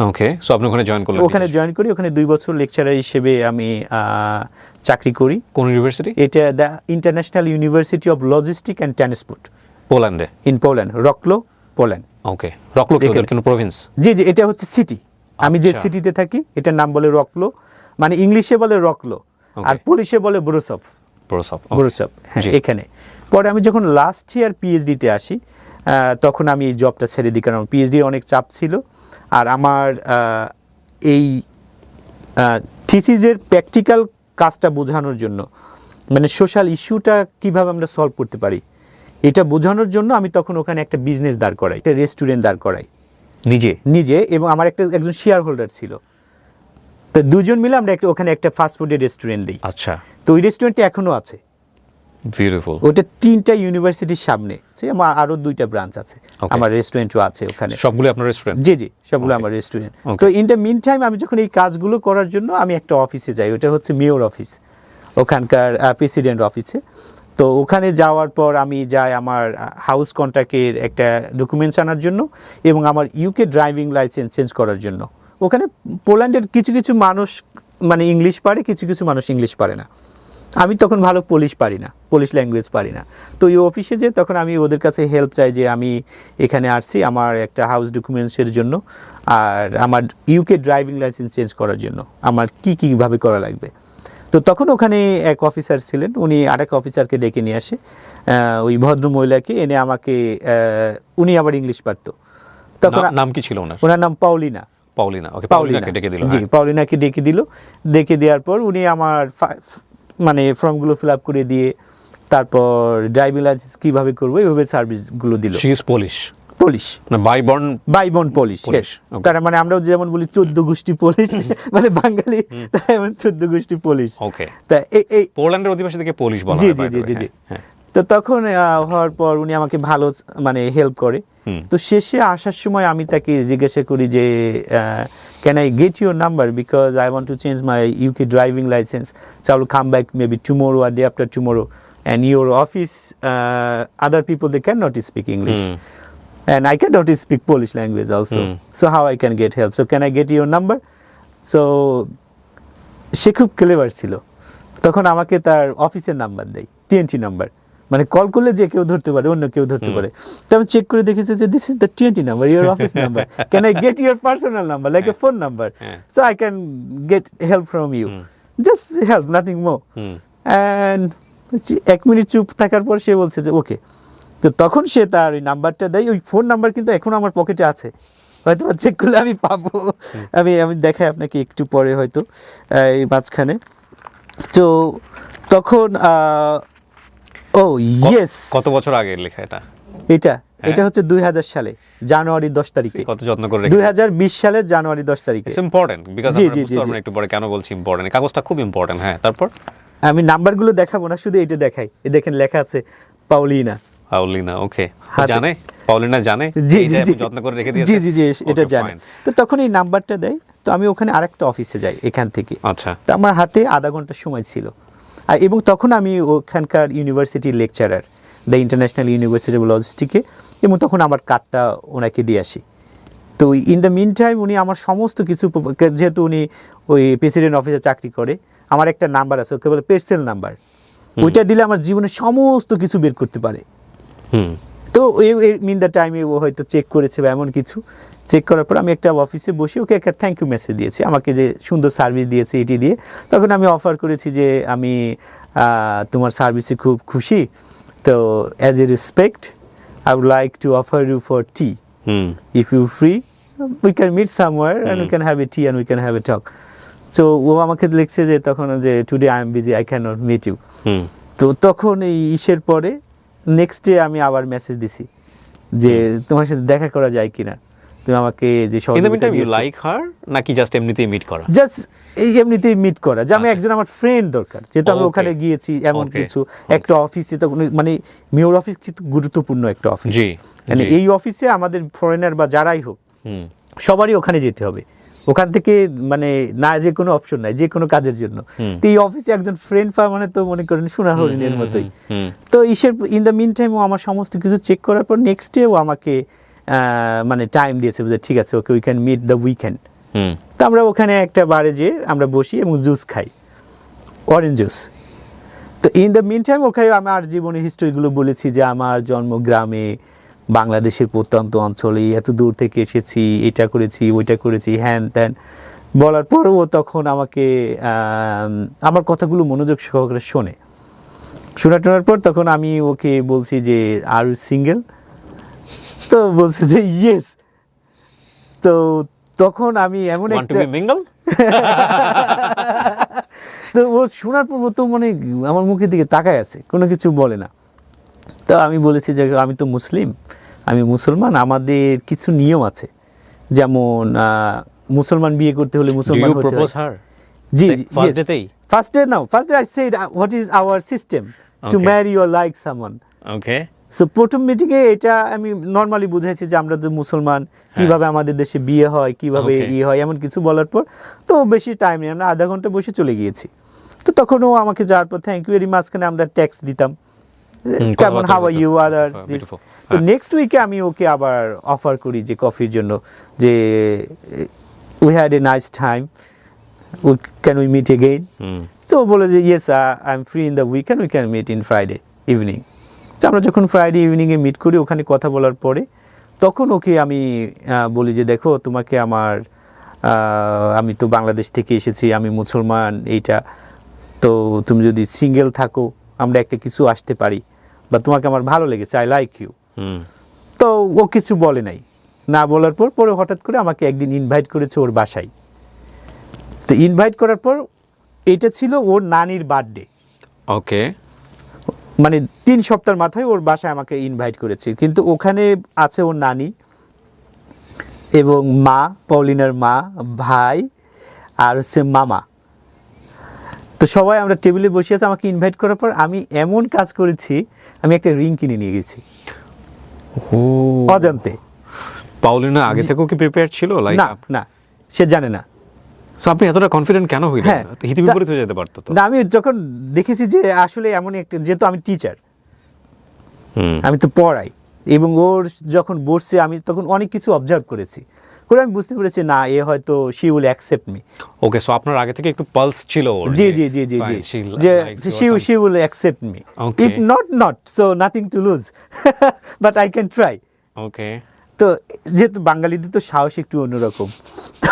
Okay, so আপনি ওখানে জয়েন করলেন? ওখানে জয়েন করি, ওখানে 2 বছর লেকচারার হিসেবে আমি চাকরি করি। কোন ইউনিভার্সিটি? এটা the international university of logistic and transport, পোল্যান্ডে? In Poland, Wroclaw, Poland. Okay, Wroclaw কি ওদের কোনো প্রভিন্স? জি জি, এটা হচ্ছে সিটি। আমি যে আচ্ছা। সিটিতে থাকি এটার নাম বলে রকলো, মানে ইংলিশে বলে রকলো, আর পুলিশে বলে ব্রুসফ। ব্রুসফ, হ্যাঁ, জি। এখানে। পরে আমি যখন লাস্ট ইয়ার পিএইচডিতে আসি তখন আমি এই জবটা ছেড়ে দিই, কারণ পিএইচডি অনেক চাপ ছিল। আর আমার এই থিসিসের প্র্যাকটিক্যাল কাজটা বোঝানোর জন্য, মানে সোশ্যাল ইস্যুটা কিভাবে আমরা সলভ করতে পারি এটা বোঝানোর জন্য আমি তখন ওখানে একটা বিজনেস দাঁড় করাই, একটা রেস্টুরেন্ট দাঁড় করাই নিজে, এবং আমার একজন শেয়ার হোল্ডার ছিল। তো দুজন মিলে আমরা ওখানে একটা ফাস্টফুডের রেস্টুরেন্ট দিই। আচ্ছা, তো ওই রেস্টুরেন্টটা এখনো আছে। বিউটিফুল। ওটা 3টা ইউনিভার্সিটির সামনে, আমার আরো 2টা ব্রাঞ্চ আছে, আমার রেস্টুরেন্টও আছে ওখানে। সবগুলো আপনার রেস্টুরেন্ট? জি জি, সবগুলো আমার রেস্টুরেন্ট। তো ইন দ্য মিন টাইম আমি যখন এই কাজগুলো করার জন্য আমি একটা অফিসে যাই, ওটা হচ্ছে মেয়র অফিস, ওখানকার প্রেসিডেন্ট অফিসে। তো ওখানে যাওয়ার পর আমি যাই আমার হাউস কন্ট্রাক্টের একটা ডকুমেন্টস আনার জন্য এবং আমার ইউকে ড্রাইভিং লাইসেন্স চেঞ্জ করার জন্য। ওখানে পোল্যান্ডের কিছু কিছু মানুষ মানে ইংলিশ পারে, কিছু কিছু মানুষ ইংলিশ পারে না। আমি তখন ভালো পোলিশ ল্যাঙ্গুয়েজ পারি না। তো এই অফিসে যে তখন আমি ওদের কাছে হেল্প চাই যে আমি এখানে আসছি আমার একটা হাউস ডকুমেন্টসের জন্য আর আমার ইউকে ড্রাইভিং লাইসেন্স চেঞ্জ করার জন্য আমার কীভাবে করা লাগবে। তো তখন ওখানে এক অফিসার ছিলেন, উনি আরেক অফিসারকে ডেকে নিয়ে আসে, ওই ভদ্র মহিলাকে এনে আমাকে, উনি আবার ইংলিশ পারতো। তখন নাম কি ছিল ওনার? ওনার নাম পাউলিনা। ওকে, পাউলিনাকে ডেকে দিল। জি, পাউলিনাকে ডেকে দিল। ডেকে দেওয়ার পর উনি আমার মানে ফর্মগুলো ফিল আপ করে দিয়ে তারপর ড্রাইভিং লাইসেন্স কীভাবে করবো এইভাবে সার্ভিসগুলো দিল। She is Polish? না, বাই বর্ন পোলিশ। তার মানে আমরা যেমন বলি 14 গোষ্ঠী পোলিশ, মানে বাঙালি তাই এমন 14 গোষ্ঠী পোলিশ। ওকে, তা এই পোল্যান্ডের অধিবাসীদেরকে পোলিশ বলা জি হয়। জি জি জি। তো তখন হওয়ার পর উনি আমাকে ভালো মানে হেল্প করে। তো শেষে আসার সময় আমি তাকে জিজ্ঞাসা করি যে can I get your number because I want to change my UK driving licence, so I will come back maybe tomorrow or day after tomorrow, and your office other people they can not speak English and I cannot speak Polish language also. So how I can get help? So can I get your number? So সে খুব clever ছিল, তখন আমাকে তার অফিসের number দেয়, TNT number, মানে call করলে যে কেউ ধরতে পারে, অন্য কেউ ধরতে পারে। তো আমি চেক করে দেখেছি যে this is the TNT number, your office number, can I get your personal number like a phone number, so I can get help from you, just help, nothing more. And 1 minute চুপ থাকার পর সে বলছে যে ওকে। তো তখন সে তার ওই নাম্বারটা দেয়, ওই ফোন নাম্বার কিন্তু এখনো আমার পকেটে আছে, হয়তো চেক করলে আমি পাবো। আমি দেখাই আপনাকে একটু পরে হয়তো এই মাঝখানে। তো তখন ও ইয়েস, কত বছর আগে লেখা এটা? এটা হচ্ছে 2000 সালে জানুয়ারি 10 তারিখে, কত যত্ন করে রেখে। 2020 সালের জানুয়ারি 10 তারিখে। ইটস ইম্পর্টেন্ট বিকজ জি, আমরা জি, বুঝতে জি, পারবো না জি। একটু পরে কেন বলছি ইম্পর্টেন্ট। কাগজটা খুব ইম্পর্টেন্ট। হ্যাঁ, তারপর? আমি নাম্বারগুলো দেখাবো না, শুধু এটা দেখাই। এই দেখেন লেখা আছে পাউলিনা। পাউলিনা, ওকে। হাতে। জানে পাউলিনা জানে জি এই যে জি আপনি জি, যত্ন করে রেখে দিয়েছেন? জি জি জি, এটা Okay, জানে। fine. তো তখন এই নাম্বারটা দেয়, তো আমি ওখানে আরেকটা অফিসে যাই এখান থেকে। আচ্ছা। তো আমার হাতে আধা ঘন্টা সময় ছিল, আর এবং তখন আমি ওখানকার ইউনিভার্সিটির lecturer, the international university of লজিস্টিকে, এবং তখন আমার কার্ডটা ওনাকে দিয়ে আসি। তো ইন দ্য মিন টাইম উনি আমার সমস্ত কিছু, যেহেতু উনি ওই প্রেসিডেন্ট অফিসে চাকরি করে, আমার একটা নাম্বার আছে, ওকে বলে পের্সেল নাম্বার, ওইটা দিলে আমার জীবনের সমস্ত কিছু বের করতে পারে। হুম। তো মিন দ্য টাইমে ও হয়তো চেক করেছে বা এমন কিছু। চেক করার পর আমি একটা অফিসে বসে ওকে একটা থ্যাংক ইউ মেসেজ দিয়েছি, আমাকে যে সুন্দর সার্ভিস দিয়েছে এটি দিয়ে। তখন আমি অফার করেছি যে আমি তোমার সার্ভিসে খুব খুশি, তো as a respect I would like to offer you for tea, hmm. If you free we can meet somewhere and we can have a tea and we can have a talk. So ও আমাকে লিখছে যে তখন যে today I am busy, I can not meet you. Hmm. তো তখন এই ইসের পরে নেক্সট ডে আমি আবার মেসেজ দিছি যে তোমার সাথে দেখা করা যায় কিনা, তুমি আমাকে যে in the meantime you like her নাকি জাস্ট এমনিতেই মিট করা? জাস্ট এই এমনিতেই মিট করা, যে আমি আচ্ছা। একজন আমার ফ্রেন্ড দরকার, যেহেতু আমি Okay. ওখানে গিয়েছি এমন Okay. কিছু একটা অফিসে, তখন মানে মেয়র অফিস কিন্তু গুরুত্বপূর্ণ একটা অফিস, জি, মানে জি। এই অফিসে আমাদের ফরেনার বা যারাই হোক হুম। সবারই ওখানে যেতে হবে, ওখান থেকে মানে না যে কোনো অপশন নাই যে কোনো কাজের জন্য। তো এই অফিসে একজন ফ্রেন্ড পাওয়া মানে তো মনে করেন সোনা হরিণের মতোই। হুম। তো ইন দ্য মিন টাইম ও আমার সমস্ত কিছু চেক করার পর নেক্সট ডে ও আমাকে মানে টাইম দিয়েছে যে ঠিক আছে okay we can meet the weekend. Hmm. তো আমরা ওখানে একটা বারে যেয়ে আমরা বসি এবং জুস খাই, অরেঞ্জ জুস। তো ইন দ্য মিন টাইম ওখানে আমার জীবনের হিস্টোরিগুলো বলেছি, যে আমার জন্ম গ্রামে, বাংলাদেশের প্রত্যন্ত অঞ্চলে, এত দূর থেকে এসেছি, এটা করেছি ওইটা করেছি, হ্যান ত্যান বলার পর ও তখন আমাকে আমার কথাগুলো মনোযোগ সহকারে শোনার পর তখন আমি ওকে বলছি যে আর ইউ সিঙ্গেল, তো বলছে যে ইয়েস। তো তখন আমি এমন Want to একটা, be mingle? তো ও শোনার পর ও তো মানে আমার মুখের দিকে তাকায় আছে, কোনো কিছু বলে না। তো আমি বলেছি যে আমি তো মুসলিম, আমি মুসলমান, আমাদের কিছু নিয়ম আছে, যেমন মুসলমান বিয়ে করতে হলে Do মুসলমান you হতে propose হয়। her? জি, First day-তেই? First day now, first day I said what is our system to Okay. Marry or like someone. Okay. So প্রথম মিটিংয়ে এটা আমি নর্মালি বুঝাইছি যে আমরা তো মুসলমান, কিভাবে আমাদের দেশে বিয়ে হয়, কিভাবে Okay. ইয়ে হয়, এমন কিছু বলার পর তো বেশি টাইম নেই, আমরা আধা ঘন্টা বসে চলে গিয়েছি। তো তখন ও আমাকে যাওয়ার পর থ্যাংক ইউ ভেরি মাঝখানে আমরা ট্যাক্স দিতাম, কেমন কথাবার্তা হাউ আর হতো। You other this. Beautiful. তো নেক্সট উইকে আমি ওকে আবার অফার করি যে কফির জন্য, যে we had a nice time, can we meet again. Hmm. তো ও বলে যে yes I am free in the weekend, we can meet in Friday evening. তো আমরা যখন ফ্রাইডে ইভিনিংয়ে মিট করি, ওখানে কথা বলার পরে তখন ওকে আমি বলি যে দেখো তোমাকে আমার আমি তো বাংলাদেশ থেকে এসেছি, আমি মুসলমান, এইটা তো তুমি যদি সিঙ্গেল থাকো আমরা একটা কিছু আসতে পারি, বা তোমাকে আমার ভালো লেগেছে, আই লাইক ইউ। হুম। তো ও কিছু বলে নাই, না বলার পর পরে হঠাৎ করে আমাকে একদিন ইনভাইট করেছে ওর বাসায়। তো ইনভাইট করার পর এটা ছিল ওর নানির বার্থডে, ওকে। মানে 3 সপ্তাহের মাথায় ওর বাসায় আমাকে ইনভাইট করেছে, কিন্তু ওখানে আছে ওর নানি এবং মা, পলিনার মা, ভাই আর হচ্ছে মামা। তো সবাই আমরা টেবিলে বসে আছি, আমাকে ইনভাইট করার পর আমি এমন কাজ করেছি, আমি একটা রিং কিনে নিয়ে গেছি ও, অজান্তে। পাউলিনা আগে থেকেও কি প্রিপেয়ার ছিল? লাইক না না, সে জানে না। সো আপনি এতটা কনফিডেন্ট কেন হইলেন? হ্যাঁ, হিতে বিপরীত হয়ে যেতে পারতো তো। না, আমি যখন দেখেছি যে আসলে এমন একটা, যেহেতু আমি টিচার, হুম। আমি তো পড়াই, এবং ওর যখন বসছে আমি তখন অনেক কিছু অবজার্ভ করেছি, করে আমি বুঝতে পেরেছি না এ হয়তো she will accept me. Okay, so আপনার আগে থেকে একটু পালস ছিল ওর? জি জি জি জি জি, যে she will accept me, Okay. If not so nothing to lose, but I can try. Okay. তো যেহেতু বাঙালিদের তো সাহস একটু অন্যরকম, তো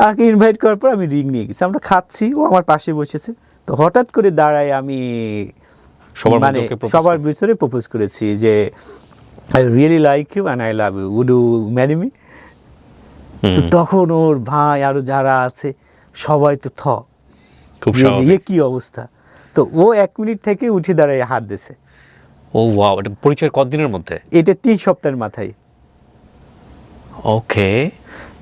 আমাকে ইনভাইট করার পর আমি রিং নিয়ে গেছি, আমরা খাচ্ছি, ও আমার পাশে বসেছে। তো হঠাৎ করে দাঁড়ায় আমি সবার মানে মধ্যে ওকে propose সবার ভিতরে প্রপোজ করেছি যে I really like you and I love you would you marry me. তো তখন ওর ভাই আরো যারা আছে সবাই তো খুব যে স্বাভাবিক। কি অবস্থা। তো ও 1 মিনিট থেকে উঠে দাঁড়ায় হাত দিছে। ও ওয়াও, এটা পরিচয় কতদিনের মধ্যে? এটা 3 সপ্তাহের মাথায়। ওকে,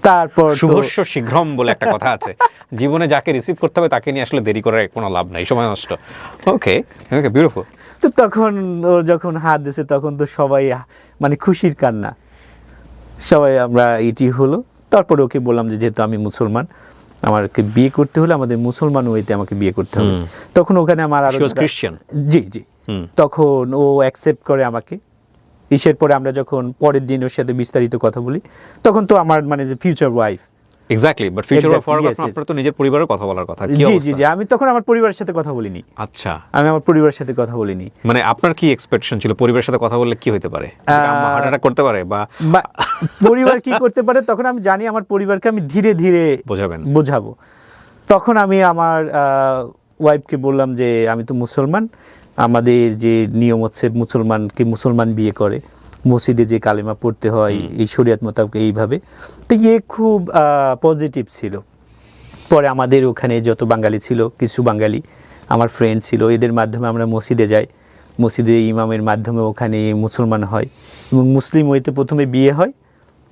তারপর তো শুভস্য শীঘ্রম বলে একটা কথা আছে, জীবনে যাকে রিসিভ করতে হবে তাকে নিয়ে আসলে দেরি করার কোনো লাভ নাই, সময় নষ্ট। ওকে ওকে, বিউটিফুল। তো তখন ওর যখন হাত দিছে তখন তো সবাই মানে খুশির কান্না, সবাই আমরা এটি হলো। তারপরে ওকে বললাম যে যেহেতু আমি মুসলমান, আমাকে বিয়ে করতে হলে আমাদের মুসলমান ওয়েতে আমাকে বিয়ে করতে হবে। তখন ওখানে আমার আরো She was Christian? জি জি। তখন ও অ্যাকসেপ্ট করে আমাকে। ইসের পরে আমরা যখন পরের দিন ওর সাথে বিস্তারিত কথা বলি, তখন তো আমার মানে যে future wife. Exactly, but future of Exactly, yes, yes. আপনার তো নিজের পরিবারের কথা বলার কথা, কি জি জি অবস্থা? জি, আমি তখন আমার পরিবারের সাথে কথা বলিনি। আচ্ছা, আমি আমার পরিবারের সাথে কথা বলিনি। মানে আপনার কি এক্সপেকটেশন ছিল পরিবারের সাথে কথা বললে কি হতে পারে? আম্মা হার্ট অ্যাটাক করতে পারে বা বা পরিবার কি করতে পারে তখন আমি জানি, আমার পরিবারকে আমি ধীরে ধীরে বোঝাবেন? বোঝাবো। তখন আমি আমার ওয়াইফকে বললাম যে আমি তো মুসলমান, আমাদের যে নিয়ম হচ্ছে মুসলমানকে মুসলমান বিয়ে করে, মসজিদে যে কালেমা পড়তে হয় এই শরিয়ত মোতাবেক এইভাবে। তো খুব পজিটিভ ছিল। পরে আমাদের ওখানে যত বাঙালি ছিল, কিছু বাঙালি আমার ফ্রেন্ড ছিল, এদের মাধ্যমে আমরা মসজিদে যাই, মসজিদে ইমামের মাধ্যমে ওখানে মুসলমান হয় এবং মুসলিম ওইতে প্রথমে বিয়ে হয়।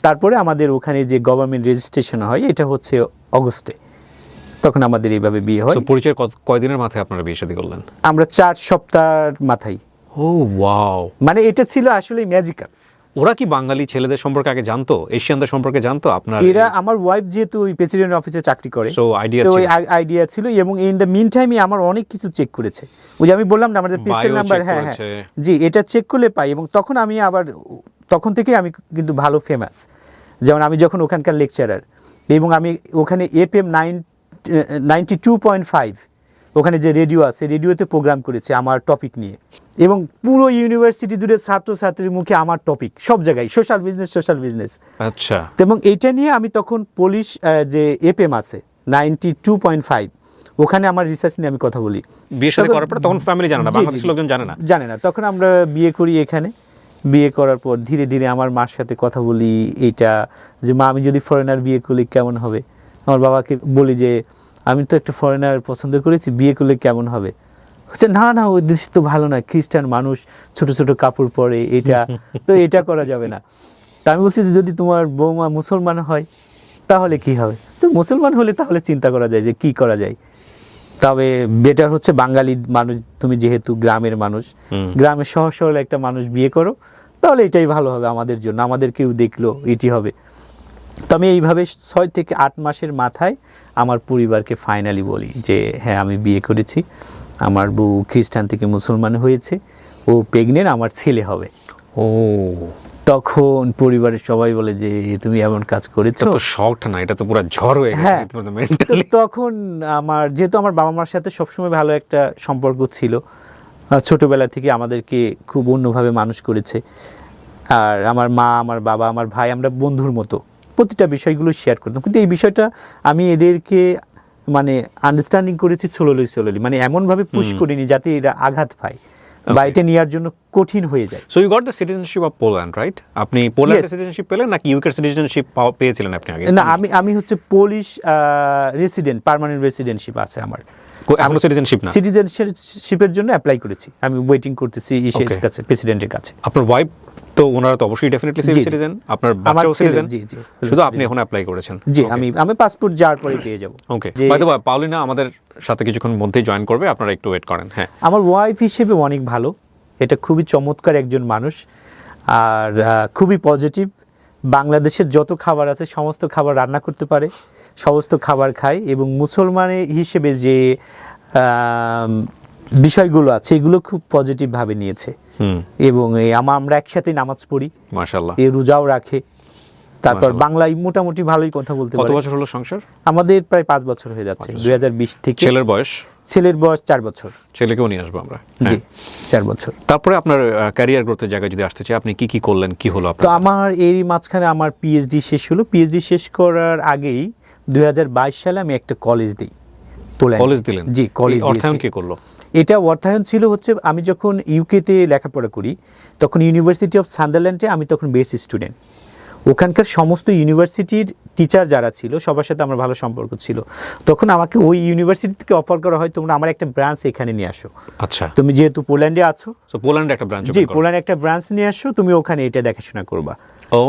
তারপরে আমাদের ওখানে যে গভর্নমেন্ট রেজিস্ট্রেশন হয় এটা হচ্ছে অগস্টে, তখন আমাদের এইভাবে বিয়ে হয়। সো পরিচয় কয়দিনের মাথায় আপনারা বিয়ে শাদী করলেন? আমরা 4 সপ্তাহের মাথায়। ও ওয়াও, মানে এটা ছিল আসলে ম্যাজিক্যাল। ওরা কি বাঙালি ছেলেদের সম্পর্কে আগে জানতো, এশিয়ানদের সম্পর্কে জানতো আপনার? এরা আমার ওয়াইফ যেহেতু ওই প্রেসিডেন্ট অফিসে চাকরি করে, So, idea তো ওই ছিল। আইডিয়া ছিল এবং ইন দ্য মিন টাইমে আমার অনেক কিছু চেক করেছে। ওই যে আমি বললাম না আমাদের পিক্সেল Bio নাম্বার, check হ্যাঁ হ্যাঁ করেছে। জি, এটা চেক করলে পাই। এবং তখন আমি আবার তখন থেকেই আমি কিন্তু ভালো ফেমাস। যেমন আমি যখন ওখানকার লেকচারার এবং আমি ওখানে এফএম 92.5 ওখানে যে রেডিও আছে, রেডিওতে প্রোগ্রাম করেছে আমার টপিক নিয়ে, এবং পুরো ইউনিভার্সিটি জুড়ে ছাত্রছাত্রীর মুখে আমার টপিক সব জায়গায়, সোশ্যাল বিজনেস। আচ্ছা, এবং এইটা নিয়ে আমি তখন পুলিশ যে এফএম আছে 92.5 ওখানে আমার রিসার্চ নিয়ে আমি কথা বলি। বিয়ে শাদী করার পর তখন ফ্যামিলি জানে না, জি, জি, বাংলাদেশের জি। লোকজন জানে না? জানে না। তখন আমরা বিয়ে করি এখানে। বিয়ে করার পর ধীরে ধীরে আমার মার সাথে কথা বলি এইটা যে মা আমি যদি ফরেনার বিয়ে করলে কেমন হবে। আমার বাবাকে বলি যে আমি তো একটা ফরেনার পছন্দ করেছি, বিয়ে করলে কেমন হবে। হচ্ছে না না, ওই দেশ তো ভালো না, খ্রিস্টান মানুষ, ছোট ছোট কাপড় পরে, এটা তো এটা করা যাবে না। তা আমি বলছি যে যদি তোমার বৌমা মুসলমান হয় তাহলে কি হবে। তো মুসলমান হলে তাহলে চিন্তা করা যায় যে কি করা যায়। তবে বেটার হচ্ছে বাঙালি মানুষ, তুমি যেহেতু গ্রামের মানুষ, গ্রামের সহজ সরল একটা মানুষ বিয়ে করো, তাহলে এটাই ভালো হবে আমাদের জন্য, আমাদের কেউ দেখলো এটি হবে। তো আমি এইভাবে 6 থেকে 8 মাসের মাথায় আমার পরিবারকে ফাইনালি বলি যে হ্যাঁ আমি বিয়ে করেছি, আমার বউ খ্রিস্টান থেকে মুসলমান হয়েছে, ও প্রেগনেন্ট, আমার ছেলে হবে। ও, তখন পরিবারের সবাই বলে যে তুমি এমন কাজ করেছো। এটা তো শর্ট না, এটা তো পুরো ঝড় হয়ে গেছে হ্যাঁ। রীতিমতো তো মেন্টালি। তখন আমার যেহেতু আমার বাবা মার সাথে সবসময় ভালো একটা সম্পর্ক ছিল, ছোটবেলা থেকে আমাদেরকে খুব অন্যভাবে মানুষ করেছে। আর আমার মা, আমার বাবা, আমার ভাই, আমরা বন্ধুর মতো প্রতিটা বিষয়গুলো শেয়ার করতাম। কিন্তু এই বিষয়টা আমি এদেরকে মানে আন্ডারস্ট্যান্ডিং করেছি স্লোলি, মানে এমনভাবে পুশ করিনি যাতে এরা আঘাত পায় বা এটা নেওয়ার জন্য কঠিন হয়ে যায়। So you got the citizenship of Poland, right? আপনি পোল্যান্ডের Yes. সিটিজেনশিপ পেলেন নাকি ইউকের সিটিজেনশিপ পেয়েছিলেন আপনি আগে? না, আমি হচ্ছে পোলিশ রেসিডেন্ট, পার্মানেন্ট রেসিডেন্টশিপ আছে আমার। এখনো সিটিজেনশিপ না? সিটিজেনশিপের জন্য অ্যাপ্লাই করেছি, আমি ওয়েটিং করতেছি ইসের Okay. কাছে, প্রেসিডেন্টের কাছে। আপনার ওয়াইফ তো ওনারা তো অবশ্যই ডেফিনেটলি জি, জি। সিটিজেন, আপনার আমার বাচ্চাও ছেলে, সিটিজেন। জি, জি। শুধু আপনি এখন অ্যাপ্লাই করেছেন? জি, আমি পাসপোর্ট যাওয়ার পরে পেয়ে যাব। ওকে, যে বাই দ্য ওয়ে পাউলিনা আমাদের সাথে কিছুক্ষণ মধ্যেই জয়েন করবে, আপনারা একটু ওয়েট করেন। হ্যাঁ, আমার ওয়াইফ হিসেবে অনেক ভালো, এটা খুবই চমৎকার একজন মানুষ, আর খুবই পজিটিভ। বাংলাদেশের যত খাবার আছে সমস্ত খাবার রান্না করতে পারে, সমস্ত খাবার খায়, এবং মুসলমানের হিসেবে যে বিষয়গুলো আছে এগুলো খুব পজিটিভভাবে নিয়েছে। এবং আমরা একসাথে নামাজ পড়ি, মাশাআল্লাহ। রোজাও রাখে। তারপর মাশাআল্লাহ। বাংলায় মোটামুটি ভালোই কথা বলতে কত পারে। বছর হলো সংসার? আমাদের প্রায় 5 বছর হয়ে যাচ্ছে, 2020 থেকে। ছেলের বয়স? ছেলের বয়স 4 বছর। ছেলেকেও নিয়ে আসবো আমরা। জি, হ্যাঁ। 4 বছর। তারপরে আপনার ক্যারিয়ার গ্রোথের জায়গায় যদি আসতে চাই, আপনি কি কি করলেন, কি হলো তো আপনার? আমার এই মাঝখানে আমার পিএইচডি শেষ হলো। পিএইচডি শেষ করার আগেই 2022 সালে আমি একটা কলেজ দিই, পোল্যান্ড। কলেজ দিলেন? জি, কলেজ এই অর্থায়ন দিয়েছি। কে করলো? এটা অর্থায়ন ছিল হচ্ছে আমি যখন ইউকেতে লেখাপড়া করি তখন ইউনিভার্সিটি অফ সান্দারল্যান্ডে আমি তখন বেস স্টুডেন্ট। ওখানকার সমস্ত ইউনিভার্সিটির টিচার যারা ছিল সবার সাথে আমার ভালো সম্পর্ক ছিল। তখন আমাকে ওই ইউনিভার্সিটি থেকে অফার করা হয় তোমরা আমার একটা ব্রাঞ্চ এখানে নিয়ে আসো, আচ্ছা, তুমি যেহেতু পোল্যান্ডে আছো। সো পোল্যান্ডে একটা ব্রাঞ্চ জি, পোল্যান্ডে একটা ব্রাঞ্চ নিয়ে আসো, তুমি ওখানে এটা দেখাশোনা করবা। ও,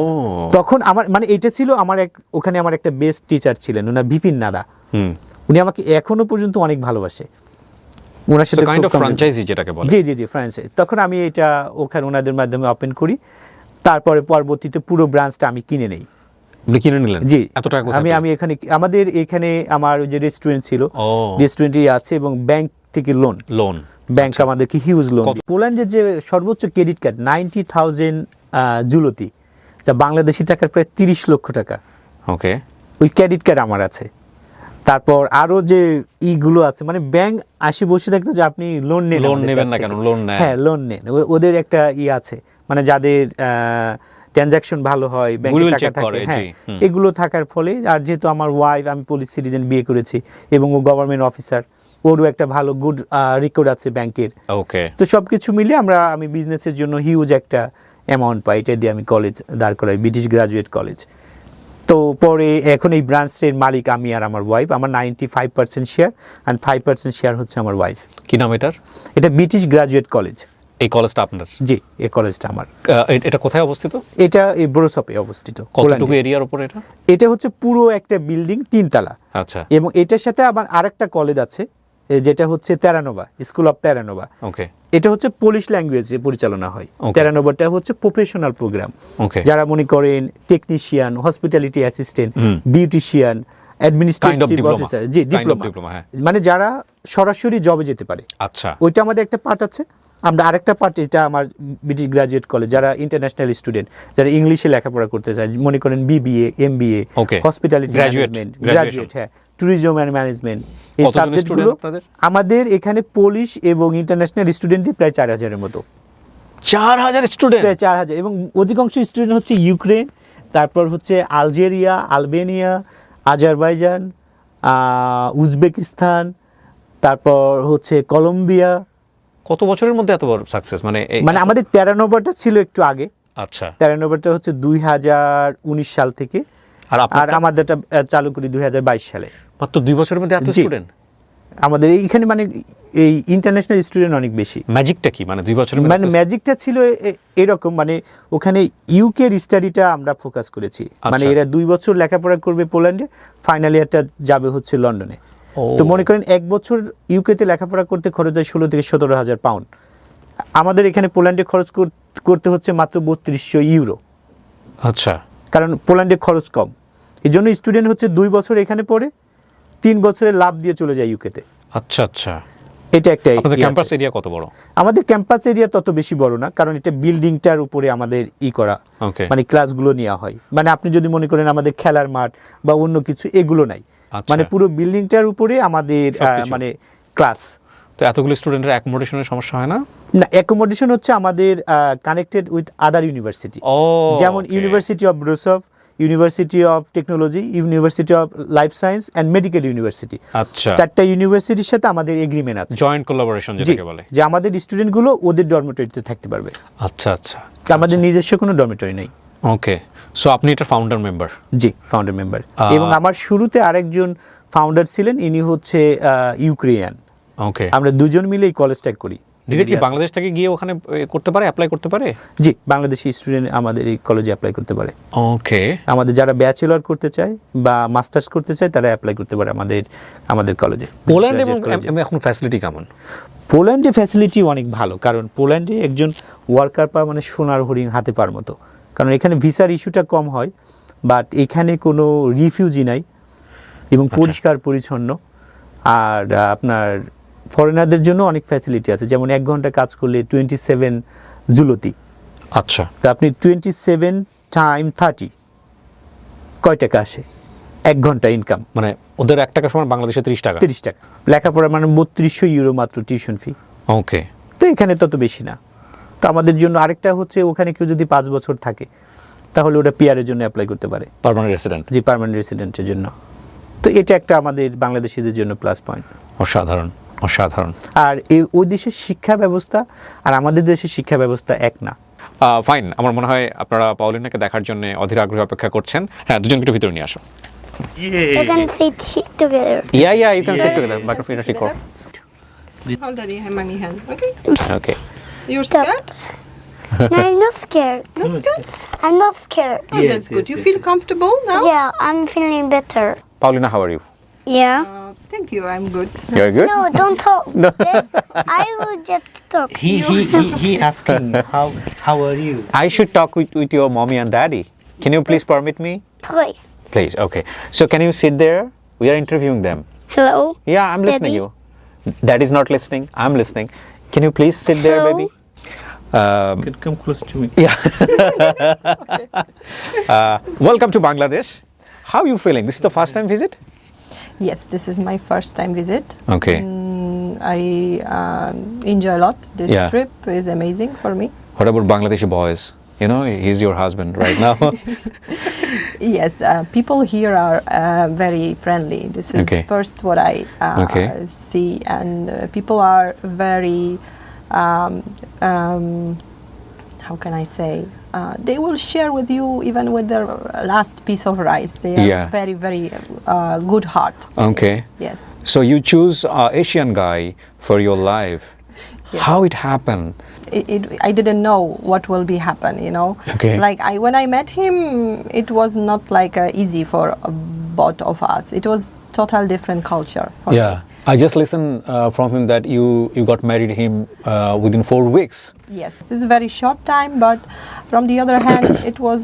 তখন আমার মানে এটা ছিল আমার ওখানে আমার একটা বেস্ট টিচার ছিলেন, ওনার বিপিন নাদা। উনি আমাকে এখনো পর্যন্ত অনেক ভালোবাসে। ওনার সাথে কাইন্ড খুব অফ comfortable। ফ্র্যাঞ্চাইজি যেটাকে বলে। জি জি জি, ফ্রান্সাইজ। তখন আমি এটা ওখানে ওনাদের মাধ্যমে ওপেন করি, তারপরে পরবর্তীতে পুরো ব্রাঞ্চটা আমি কিনে নেই। আপনি কিনে নিলেন? জি, এত টাকা কোথায় আমি পেলেন? আমি এখানে আমাদের এখানে আমার ওই যে রেস্টুরেন্ট ছিল, ও, রেস্টুরেন্টই আছে এবং ব্যাংক থেকে লোন, লোন। ব্যাংক আমাদেরকে হিউজ লোন। পোল্যান্ডের যে সর্বোচ্চ ক্রেডিট কার্ড 90,000 জুলতি, যা বাংলাদেশি টাকার প্রায় 30 লক্ষ টাকা, ওকে, ওই ক্রেডিট কার্ড আমার আছে। তারপর আরো যে ইগুলো আছে, মানে ব্যাংক আসে বসে থাকতো যে আপনি লোন নেন, লোন আমাদের নেবেন কাছ না থেকে। কেন? লোন নেন। হ্যাঁ, লোন নেন। ওদের একটা আছে, মানে যাদের ট্রানজাকশন ভালো হয়, ব্যাংকে Goodwill টাকা check থাকে, করে, হ্যাঁ, জি, হুম। এগুলো থাকার ফলে। আর যেহেতু আমার ওয়াইফ, আমি পুলিশ সিটিজেন বিয়ে করেছি এবং ও গভর্নমেন্ট অফিসার, ওরও একটা ভালো গুড রেকর্ড আছে ব্যাংকের। ওকে, তো সবকিছু মিলে আমি বিজনেসের জন্য হিউজ একটা অ্যামাউন্ট পাই। এটা দিয়ে আমি কলেজ দাঁড় করাই, ব্রিটিশ গ্রাজুয়েট কলেজ। তো পরে এখন এই ব্রাঞ্চের মালিক আমি আর আমার ওয়াইফ। আমার 95% শেয়ার অ্যান্ড 5% শেয়ার হচ্ছে আমার ওয়াইফ। কি নাম এটার? এটা ব্রিটিশ গ্রাজুয়েট কলেজ। এই কলেজটা আপনার? জি, এই কলেজটা আমার। এটা কোথায় অবস্থিত? এটা এই ব্রোসপে অবস্থিত। কতটুকু পোল্যান্ডে। এরিয়ার উপর এটা? এটা হচ্ছে পুরো একটা বিল্ডিং, 3 তলা। আচ্ছা, এবং এটার সাথে আবার আরেকটা কলেজ আছে, যেটা হচ্ছে তেরানোভা, স্কুল অফ তেরানোভা। ওকে, এটা হচ্ছে পোলিশ ল্যাঙ্গুয়েজে পরিচালনা হয়। Okay. তেরানোভাটা হচ্ছে প্রফেশনাল প্রোগ্রাম। ওকে, যারা মনে করেন technician, hospitality assistant, beautician, administrative diploma. Officer, G, Kind of diploma, diploma, হ্যাঁ। মানে যারা সরাসরি জবে যেতে পারে। আচ্ছা, ওইটা আমাদের একটা পার্ট আছে। আমরা আরেকটা পার্ট, এটা আমার ব্রিটিশ গ্রাজুয়েট কলেজ, যারা ইন্টারন্যাশনাল স্টুডেন্ট, যারা ইংলিশে লেখাপড়া করতে চায়, মনে করেন BBA, MBA, Okay. Hospitality Graduate, management, graduation. Graduate, হ্যাঁ, ট্যুরিজম অ্যান্ড ম্যানেজমেন্ট, এই কতজন সাবজেক্টগুলো student আপনাদের? আমাদের এখানে পোলিশ এবং ইন্টারন্যাশনাল স্টুডেন্টই প্রায় 4,000-এর মতো। 4000 স্টুডেন্ট? প্রায় 4,000, এবং অধিকাংশ স্টুডেন্ট হচ্ছে ইউক্রেন, তারপর হচ্ছে আলজেরিয়া, আলবেনিয়া, আজারবাইজান, উজবেকিস্তান, তারপর হচ্ছে কলম্বিয়া। কত বছরের মধ্যে এত বড় সাকসেস? মানে মানে আমাদের 93টা ছিল একটু আগে। আচ্ছা, 93টা হচ্ছে 2019 সাল থেকে, আর আর আপনার আমাদেরটা চালু করি 2022 সালে। মাত্র 2 বছরের মধ্যে এত জি। স্টুডেন্ট? আমাদের এইখানে মানে এই ইন্টারন্যাশনাল স্টুডেন্ট অনেক বেশি। ম্যাজিকটা কি? মানে 2 বছরের মানে মধ্যে এত- ম্যাজিকটা ছিল এরকম, মানে ওখানে ইউকের স্টাডিটা আমরা ফোকাস করেছি। মানে আচ্ছা। এরা 2 বছর লেখাপড়া করবে পোল্যান্ডে, ফাইনাল ইয়ারটা যাবে হচ্ছে লন্ডনে। ও। তো মনে করেন 1 বছর ইউকেতে লেখাপড়া করতে খরচ হয় 16 থেকে 17,000 পাউন্ড। আমাদের এখানে পোল্যান্ডে খরচ করতে হচ্ছে মাত্র 3200 ইউরো, আচ্ছা, কারণ পোল্যান্ডে খরচ কম। এই জন্য স্টুডেন্ট হচ্ছে 2 বছর এখানে পড়ে, 3 বছরের লাভ দিয়ে চলে যায় ইউকেতে। আচ্ছা, আচ্ছা। এটা একটা আপনাদের ইয়ে ক্যাম্পাস আছে। এরিয়া কত বড়? আমাদের ক্যাম্পাস এরিয়া তত বেশি বড় না, কারণ এটা বিল্ডিংটার উপরে আমাদের করা, ওকে, মানে ক্লাসগুলো নেওয়া হয়। মানে আপনি যদি মনে করেন আমাদের খেলার মাঠ বা অন্য কিছু, এগুলো নাই। আচ্ছা। মানে পুরো বিল্ডিংটার উপরে আমাদের সবকিছু। মানে ক্লাস। তো এতগুলো স্টুডেন্টের অ্যাকোমোডেশনের সমস্যা হয় না? না, অ্যাকোমোডেশন হচ্ছে আমাদের কানেক্টেড উইথ আদার ইউনিভার্সিটি, ও, যেমন okay. ইউনিভার্সিটি অফ ব্রুসভ, university of technology, university of life science and medical university. আচ্ছা, 4টা ইউনিভার্সিটির সাথে আমাদের এগ্রিমেন্ট আছে, জয়েন্ট কোলাবোরেশন জি, যেটাকে বলে। যে আমাদের স্টুডেন্টগুলো ওদের ডরমিটরিতে থাকতে পারবে। আচ্ছা, আচ্ছা, তো আমাদের নিজস্ব কোনো ডরমিটরি নেই। ওকে। সো আপনি এটা ফাউন্ডার মেম্বার? জি, ফাউন্ডার মেম্বার। এবং আমার শুরুতে আরেকজন ফাউন্ডার ছিলেন, ইনি হচ্ছে ইউক্রেনিয়ান। ওকে। আমরা দুজন মিলে এই কলেজটা করি। ডিরেক্টলি বাংলাদেশ থেকে গিয়ে ওখানে করতে পারে, অ্যাপ্লাই করতে পারে? জি, বাংলাদেশি স্টুডেন্ট আমাদের এই কলেজে অ্যাপ্লাই করতে পারে। ওকে। আমাদের যারা ব্যাচেলর করতে চায় বা মাস্টার্স করতে চায় তারা অ্যাপ্লাই করতে পারে আমাদের কলেজে। পোল্যান্ড এবং এখন ফ্যাসিলিটি কেমন? পোল্যান্ডে ফ্যাসিলিটি অনেক ভালো, কারণ পোল্যান্ডে একজন ওয়ার্কার পাওয়া মানে সোনার হরিণ হাতে পাওয়ার মতো। কারণ এখানে ভিসার ইস্যুটা কম হয়, বাট এখানে কোনো রিফিউজি নাই এবং পরিষ্কার পরিচ্ছন্ন। আর আপনার ফরেনারদের জন্য অনেক ফ্যাসিলিটি আছে, যেমন 1 ঘন্টা কাজ করলে 27 জুলতি। আচ্ছা, তো আপনি 27 টাইম 30 কয় টাকা আসে? 1 ঘন্টা ইনকাম মানে ওদের 1 টাকা সমান বাংলাদেশে 30 টাকা। 30 টাকা। লেখাপড়া মানে 3200 ইউরো মাত্র টিউশন ফি। ওকে। তো এখানে তত বেশি না। তো আমাদের জন্য আরেকটা হচ্ছে, ওখানে কেউ যদি 5 বছর থাকে তাহলে ওটা পিআরের জন্য অ্যাপ্লাই করতে পারে। Permanent resident? জি, পার্মানেন্ট রেসিডেন্টের জন্য। তো এটা একটা আমাদের বাংলাদেশিদের জন্য প্লাস পয়েন্ট। অসাধারণ, অসাধারণ। আর ওই দেশের শিক্ষা ব্যবস্থা আর আমাদের দেশের শিক্ষা ব্যবস্থা এক না। ফাইন, আমার মনে হয় আপনারা পাউলিনাকে দেখার জন্য অধীর আগ্রহে অপেক্ষা করছেন। হ্যাঁ, দুজনকে একটু ভিতরে নিয়ে আসো। You can sit together. Yeah you can sit together. মাইক্রোফোনটা ঠিক করো। Hold on, my hand. Okay. Okay. You're Stop. scared? No, I'm not scared. Not scared? I'm not scared. Oh, that's good. You feel comfortable now? Yeah, I'm feeling better. Paulina, how are you? Yeah. Thank you. I'm good. You are good? No, don't talk. I will just talk. He asking how are you? I should talk with your mommy and daddy. Can you please permit me? Please. Please, okay. So can you sit there? We are interviewing them. Hello. Yeah, I'm listening Daddy? you. Daddy's not listening. I'm listening. Can you please sit there, Hello? baby? Could come close to me. Yeah. Welcome to Bangladesh. How are you feeling? This is the first time visit? Yes, this is my first time visit. Okay. I enjoy a lot. This Yeah. trip is amazing for me. What about Bangladeshi boys? You know, he's your husband right now. Yes, people here are very friendly. This is Okay. first what I Okay. see, and people are very. How can I say? They will share with you even with their last piece of rice. They are Yeah. very, very good heart. Okay. Yes. So you choose Asian guy for your life. Yes. How it happened? I didn't know what will be happen, you know. Okay. Like when I met him, it was not like easy for both of us. It was total different culture for me. I just listened from him that you got married him within 4 weeks. Yes, it's a very short time, but from the other hand, it was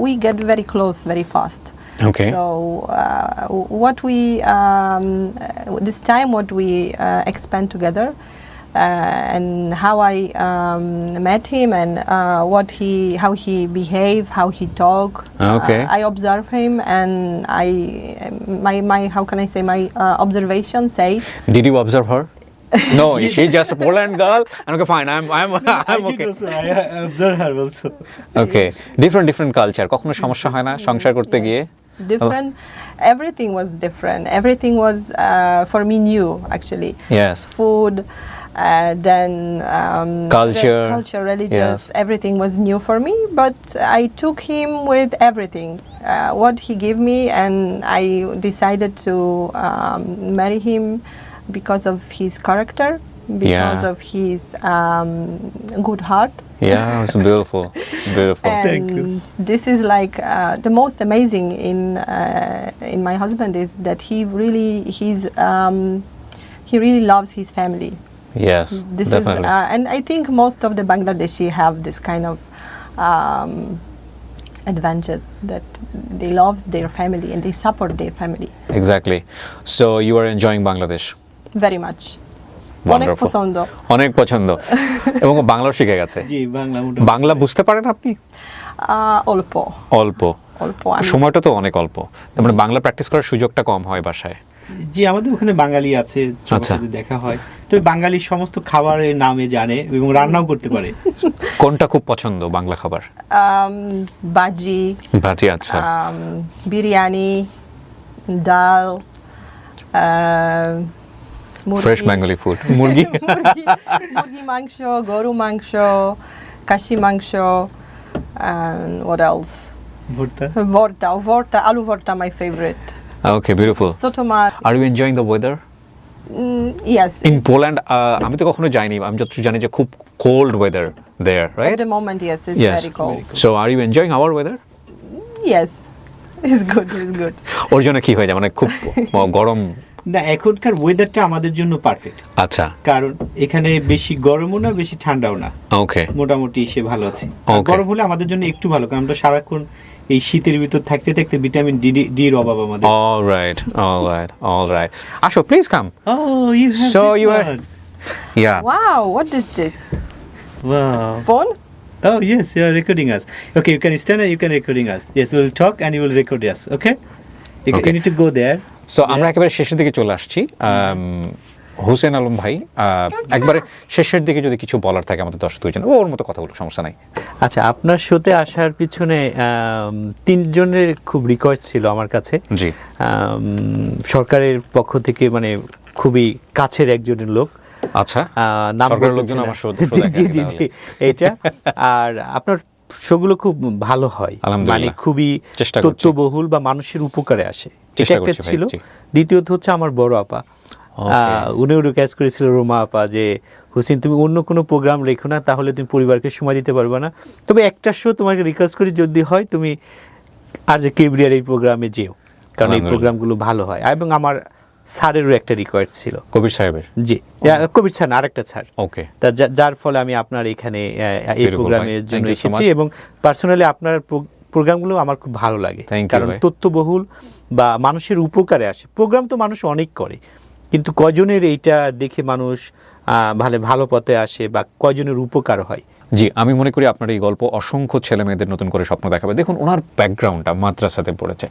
we get very close very fast. Okay. So what we this time what we expand together. And how I met him and how he behave, how he talk. Okay. I observe him and my how can I say my observation say. Did you observe her? No, she's just a Poland girl. And okay, fine. I'm okay. I observe her also. Okay. Different culture. কখনো সমস্যা হয় না সংসার করতে গিয়ে? Different. Everything was different. Everything was for me new actually. Yes. Food. Then Culture. religious, Yes. everything was new for me. But I took him with everything, what he gave me, and I decided to marry him because of his character, because Yeah. of his good heart. Yeah, it's beautiful. Beautiful. And Thank you. this is like the most amazing in my husband is that he really loves his family. Yes, This definitely. is, and I think most of the Bangladeshi have this kind of advantages that they love their family and they support their family Exactly. So you are enjoying Bangladesh. very much. অনেক Wonderful. পছন্দ। অনেক পছন্দ এবং ও বাংলাও শিখে গেছে। জি বাংলা বাংলা বুঝতে পারেন আপনি? অল্প অল্প। অল্প আমি সময়টা তো অনেক অল্প। তার মানে বাংলা প্র্যাকটিস করার সুযোগটা কম হয় বাসায়। জি আমাদের ওখানে বাঙালি আছে, আচ্ছা। সাথে দেখা হয়। তো বাঙালির সমস্ত খাবারের নামে জানে এবং রান্নাও করতে পারে। কোনটা খুব পছন্দ বাংলা খাবার? বাজি, ভাজি, আচ্ছা। বিরিয়ানি, ডাল, ফ্রেশ বেঙ্গলি ফুড। মুরগি। মুরগি মাংস, গরু মাংস, কাশি মাংস, and what else? ভর্তা। Vorta, alu vorta, my favorite. Okay, beautiful. Soto mash. Are you enjoying the weather? Yes. In it's- Poland, আমি তো কখনো যাইনি। আমি যতটুকু জানি যে খুব cold weather there, At right? the moment, yes, it's Yes. very cold. So are you enjoying our weather? Yes, it's good. It's good. ওর জন্য কি হয়ে যায় মানে খুব গরম? না এখনকার ওয়েদারটা আমাদের জন্য পারফেক্ট, আচ্ছা, কারণ এখানে বেশি গরমও না বেশি ঠান্ডাও না, ওকে, মোটামুটি সে ভালো আছে। আর Okay. গরম হলে আমাদের জন্য একটু ভালো, কারণ আমরা সারাক্ষণ এই শীতের ভিতর থাকতে থাকতে ভিটামিন ডি এর অভাব আমাদের। all right. Asho, please come. Oh, you have So this you are- one. Yeah. Wow, what is this? Wow. Phone? Oh yes, you are recording us. Okay, you can stand and you can recording us. Yes, we will talk and you will record us. Okay. You Okay. need to go there. So আমরা একেবারে শেষের দিকে চলে আসছি। হোসেন আলম ভাই, একবারে শেষের দিকে যদি কিছু বলার থাকে আমাদের দর্শক দুইজন, ওর মতো কথা বলুক, সমস্যা নাই। আচ্ছা, আপনার শোতে আসার পিছনে তিনজনের খুব রিকোয়েস্ট ছিল আমার কাছে। জি। সরকারের পক্ষ থেকে, মানে খুবই কাছের একজনের লোক। আচ্ছা, নাম সরকারের বলতে লোকজন চাই না। আমার শো জি, এটা। আর আপনার শোগুলো খুব ভালো হয়, মানে আলহামদুলিল্লাহ। খুবই চেষ্টা করছি। তথ্যবহুল বা মানুষের উপকারে আসে, এটা চেষ্টা একটা করছি ভাই, ছিল। জি। দ্বিতীয়ত হচ্ছে আমার বড় আপা, Okay. উনিও রিকোয়েস্ট করেছিল, রোমা আপা, যে হোসেন তুমি অন্য কোনো প্রোগ্রাম রেখো না, তাহলে তুমি পরিবারকে সময় দিতে পারবে না। তবে একটা শো তোমাকে রিকোয়েস্ট করি, যদি হয় তুমি আর যে কেবরিয়ার এই প্রোগ্রামে যেও, কারণ এই আলহামদুলিল্লাহ। প্রোগ্রামগুলো ভালো হয়। এবং আমার স্যারেরও একটা রিকোয়েস্ট ছিল। কবির সাহেবের? জি, কবির স্যার না, আরেকটা স্যার। ওকে। তা যার ফলে আমি আপনার এখানে এই Beautiful প্রোগ্রামের ভাই, জন্য thank you so এসেছি, much. এবং পার্সোনালি আপনার প্রোগ্রামগুলো আমার খুব ভালো লাগে, Thank you কারণ ভাই। তথ্যবহুল বা মানুষের উপকারে আসে। প্রোগ্রাম তো মানুষ অনেক করে, কিন্তু কয়জনের এইটা দেখে মানুষ ভালো পথে আসে বা কয়জনের উপকার হয়। জি, আমি মনে করি আপনার এই গল্প অসংখ্য ছেলে মেয়েদের নতুন করে স্বপ্ন দেখাবে। দেখুন, ওনার ব্যাকগ্রাউন্ডটা মাদ্রাসাতে পড়েছে।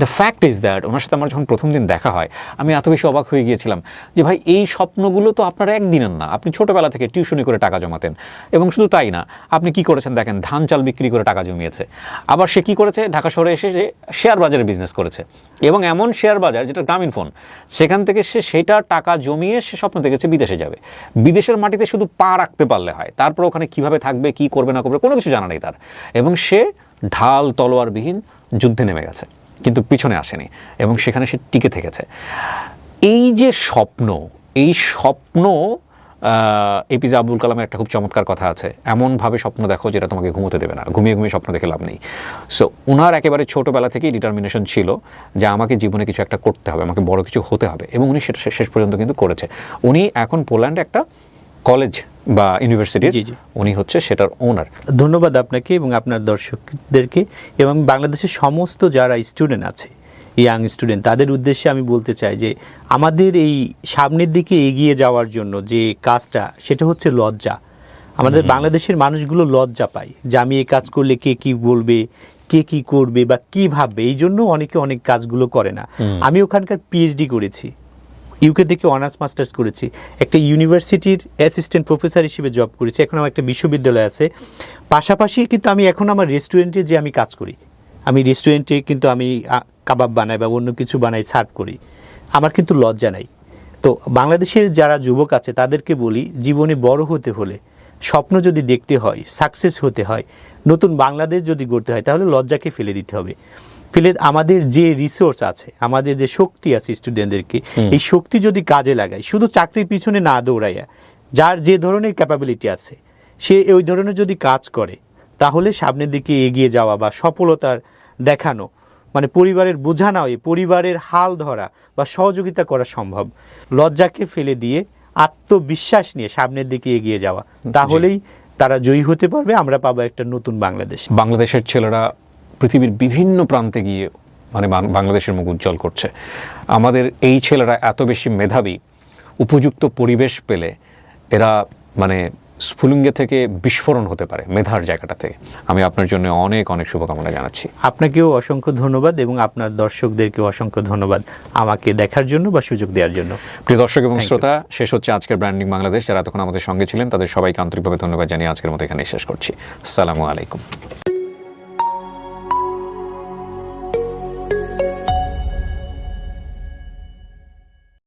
দ্য ফ্যাক্ট ইজ দ্যাট ওনার সাথে আমার যখন প্রথম দিন দেখা হয়, আমি এত বেশি অবাক হয়ে গিয়েছিলাম যে ভাই, এই স্বপ্নগুলো তো আপনার একদিনের না। আপনি ছোটোবেলা থেকে টিউশনি করে টাকা জমাতেন, এবং শুধু তাই না, আপনি কি করেছেন দেখেন, ধান চাল বিক্রি করে টাকা জমিয়েছে। আবার সে কি করেছে, ঢাকা শহরে এসে সে শেয়ার বাজারে বিজনেস করেছে, এবং এমন শেয়ার বাজার যেটা গ্রামীণ ফোন, সেখান থেকে সে সেটা টাকা জমিয়ে সে স্বপ্ন দেখেছে বিদেশে যাবে। বিদেশের মাটিতে শুধু পা রাখতে পারলে হয়, তারপর ওখানে কিভাবে থাকবে, কি করবে না করবে, কোনো কিছু জানা নেই তার। এবং সে ঢাল তলোয়ারবিহীন যুদ্ধে নেমে গেছে, কিন্তু পিছনে আসেনি, এবং সেখানে সে টিকে থেকেছে। এই যে স্বপ্ন, এই স্বপ্ন, এপিজে আব্দুল কালামের একটা খুব চমৎকার কথা আছে, এমনভাবে স্বপ্ন দেখো যেটা তোমাকে ঘুমোতে দেবে না, ঘুমিয়ে ঘুমিয়ে স্বপ্ন দেখে লাভ নেই। সো ওনার একেবারে ছোটোবেলা থেকেই ডিটারমিনেশন ছিল যে আমাকে জীবনে কিছু একটা করতে হবে, আমাকে বড় কিছু হতে হবে, এবং উনি সেটা শেষ পর্যন্ত কিন্তু করেছে। উনি এখন পোল্যান্ডে একটা কলেজ বা ইউনিভার্সিটির জি, জি। উনি হচ্ছে সেটার ওনার। ধন্যবাদ আপনাকে এবং আপনার দর্শকদেরকে, এবং বাংলাদেশের সমস্ত যারা স্টুডেন্ট আছে, ইয়াং স্টুডেন্ট, তাদের উদ্দেশ্যে আমি বলতে চাই যে আমাদের এই সামনের দিকে এগিয়ে যাওয়ার জন্য যে কাজটা, সেটা হচ্ছে লজ্জা। আমাদের বাংলাদেশের মানুষগুলো লজ্জা পায় যে আমি এই কাজ করলে কে কি বলবে, কে কি করবে বা কি ভাববে, এই জন্য অনেকে অনেক কাজগুলো করে না। আমি ওখানকার পিএইচডি করেছি, ইউকে থেকে অনার্স মাস্টার্স করেছি, একটা ইউনিভার্সিটির অ্যাসিস্ট্যান্ট প্রফেসর হিসেবে জব করেছি, এখন আমার একটা বিশ্ববিদ্যালয় আছে। পাশাপাশি কিন্তু আমি এখন আমার রেস্টুরেন্টে যে আমি কাজ করি, আমি রেস্টুরেন্টে কিন্তু আমি কাবাব বানাই বা অন্য কিছু বানাই, সার্ভ করি। আমার কিন্তু লজ্জা নাই। তো বাংলাদেশের যারা যুবক আছে তাদেরকে বলি, জীবনে বড় হতে হলে, স্বপ্ন যদি দেখতে হয়, সাকসেস হতে হয়, নতুন বাংলাদেশ যদি গড়তে হয়, তাহলে লজ্জাকে ফেলে দিতে হবে। ফেলে আমাদের যে রিসোর্স আছে, আমাদের যে শক্তি আছে স্টুডেন্টদেরকে, এই শক্তি যদি কাজে লাগায়, শুধু চাকরির পিছনে না দৌড়াইয়া, যার যে ধরনের ক্যাপাবিলিটি আছে সে ওই ধরনের যদি কাজ করে, তাহলে সামনের দিকে এগিয়ে যাওয়া বা সফলতার দেখানো, মানে পরিবারের বোঝা না হয়ে পরিবারের হাল ধরা বা সহযোগিতা করা সম্ভব। লজ্জাকে ফেলে দিয়ে আত্মবিশ্বাস নিয়ে সামনের দিকে এগিয়ে যাওয়া, তাহলেই তারা জয়ী হতে পারবে। আমরা পাবো একটা নতুন বাংলাদেশ। বাংলাদেশের ছেলেরা পৃথিবীর বিভিন্ন প্রান্তে গিয়ে মানে বাংলাদেশের মুখ উজ্জ্বল করছে। আমাদের এই ছেলেরা এত বেশি মেধাবী, উপযুক্ত পরিবেশ পেলে এরা মানে স্ফুলিঙ্গে থেকে বিস্ফোরণ হতে পারে মেধার জায়গাটা থেকে। আমি আপনার জন্য অনেক অনেক শুভকামনা জানাচ্ছি। আপনাকেও অসংখ্য ধন্যবাদ এবং আপনার দর্শকদেরকেও অসংখ্য ধন্যবাদ আমাকে দেখার জন্য বা সুযোগ দেওয়ার জন্য। প্রিয় দর্শক এবং শ্রোতা, শেষ হচ্ছে আজকের ব্র্যান্ডিং বাংলাদেশ। যারা তখন আমাদের সঙ্গে ছিলেন তাদের সবাইকে আন্তরিকভাবে ধন্যবাদ জানিয়ে আজকের মতো এখানে শেষ করছি। আসসালামু আলাইকুম।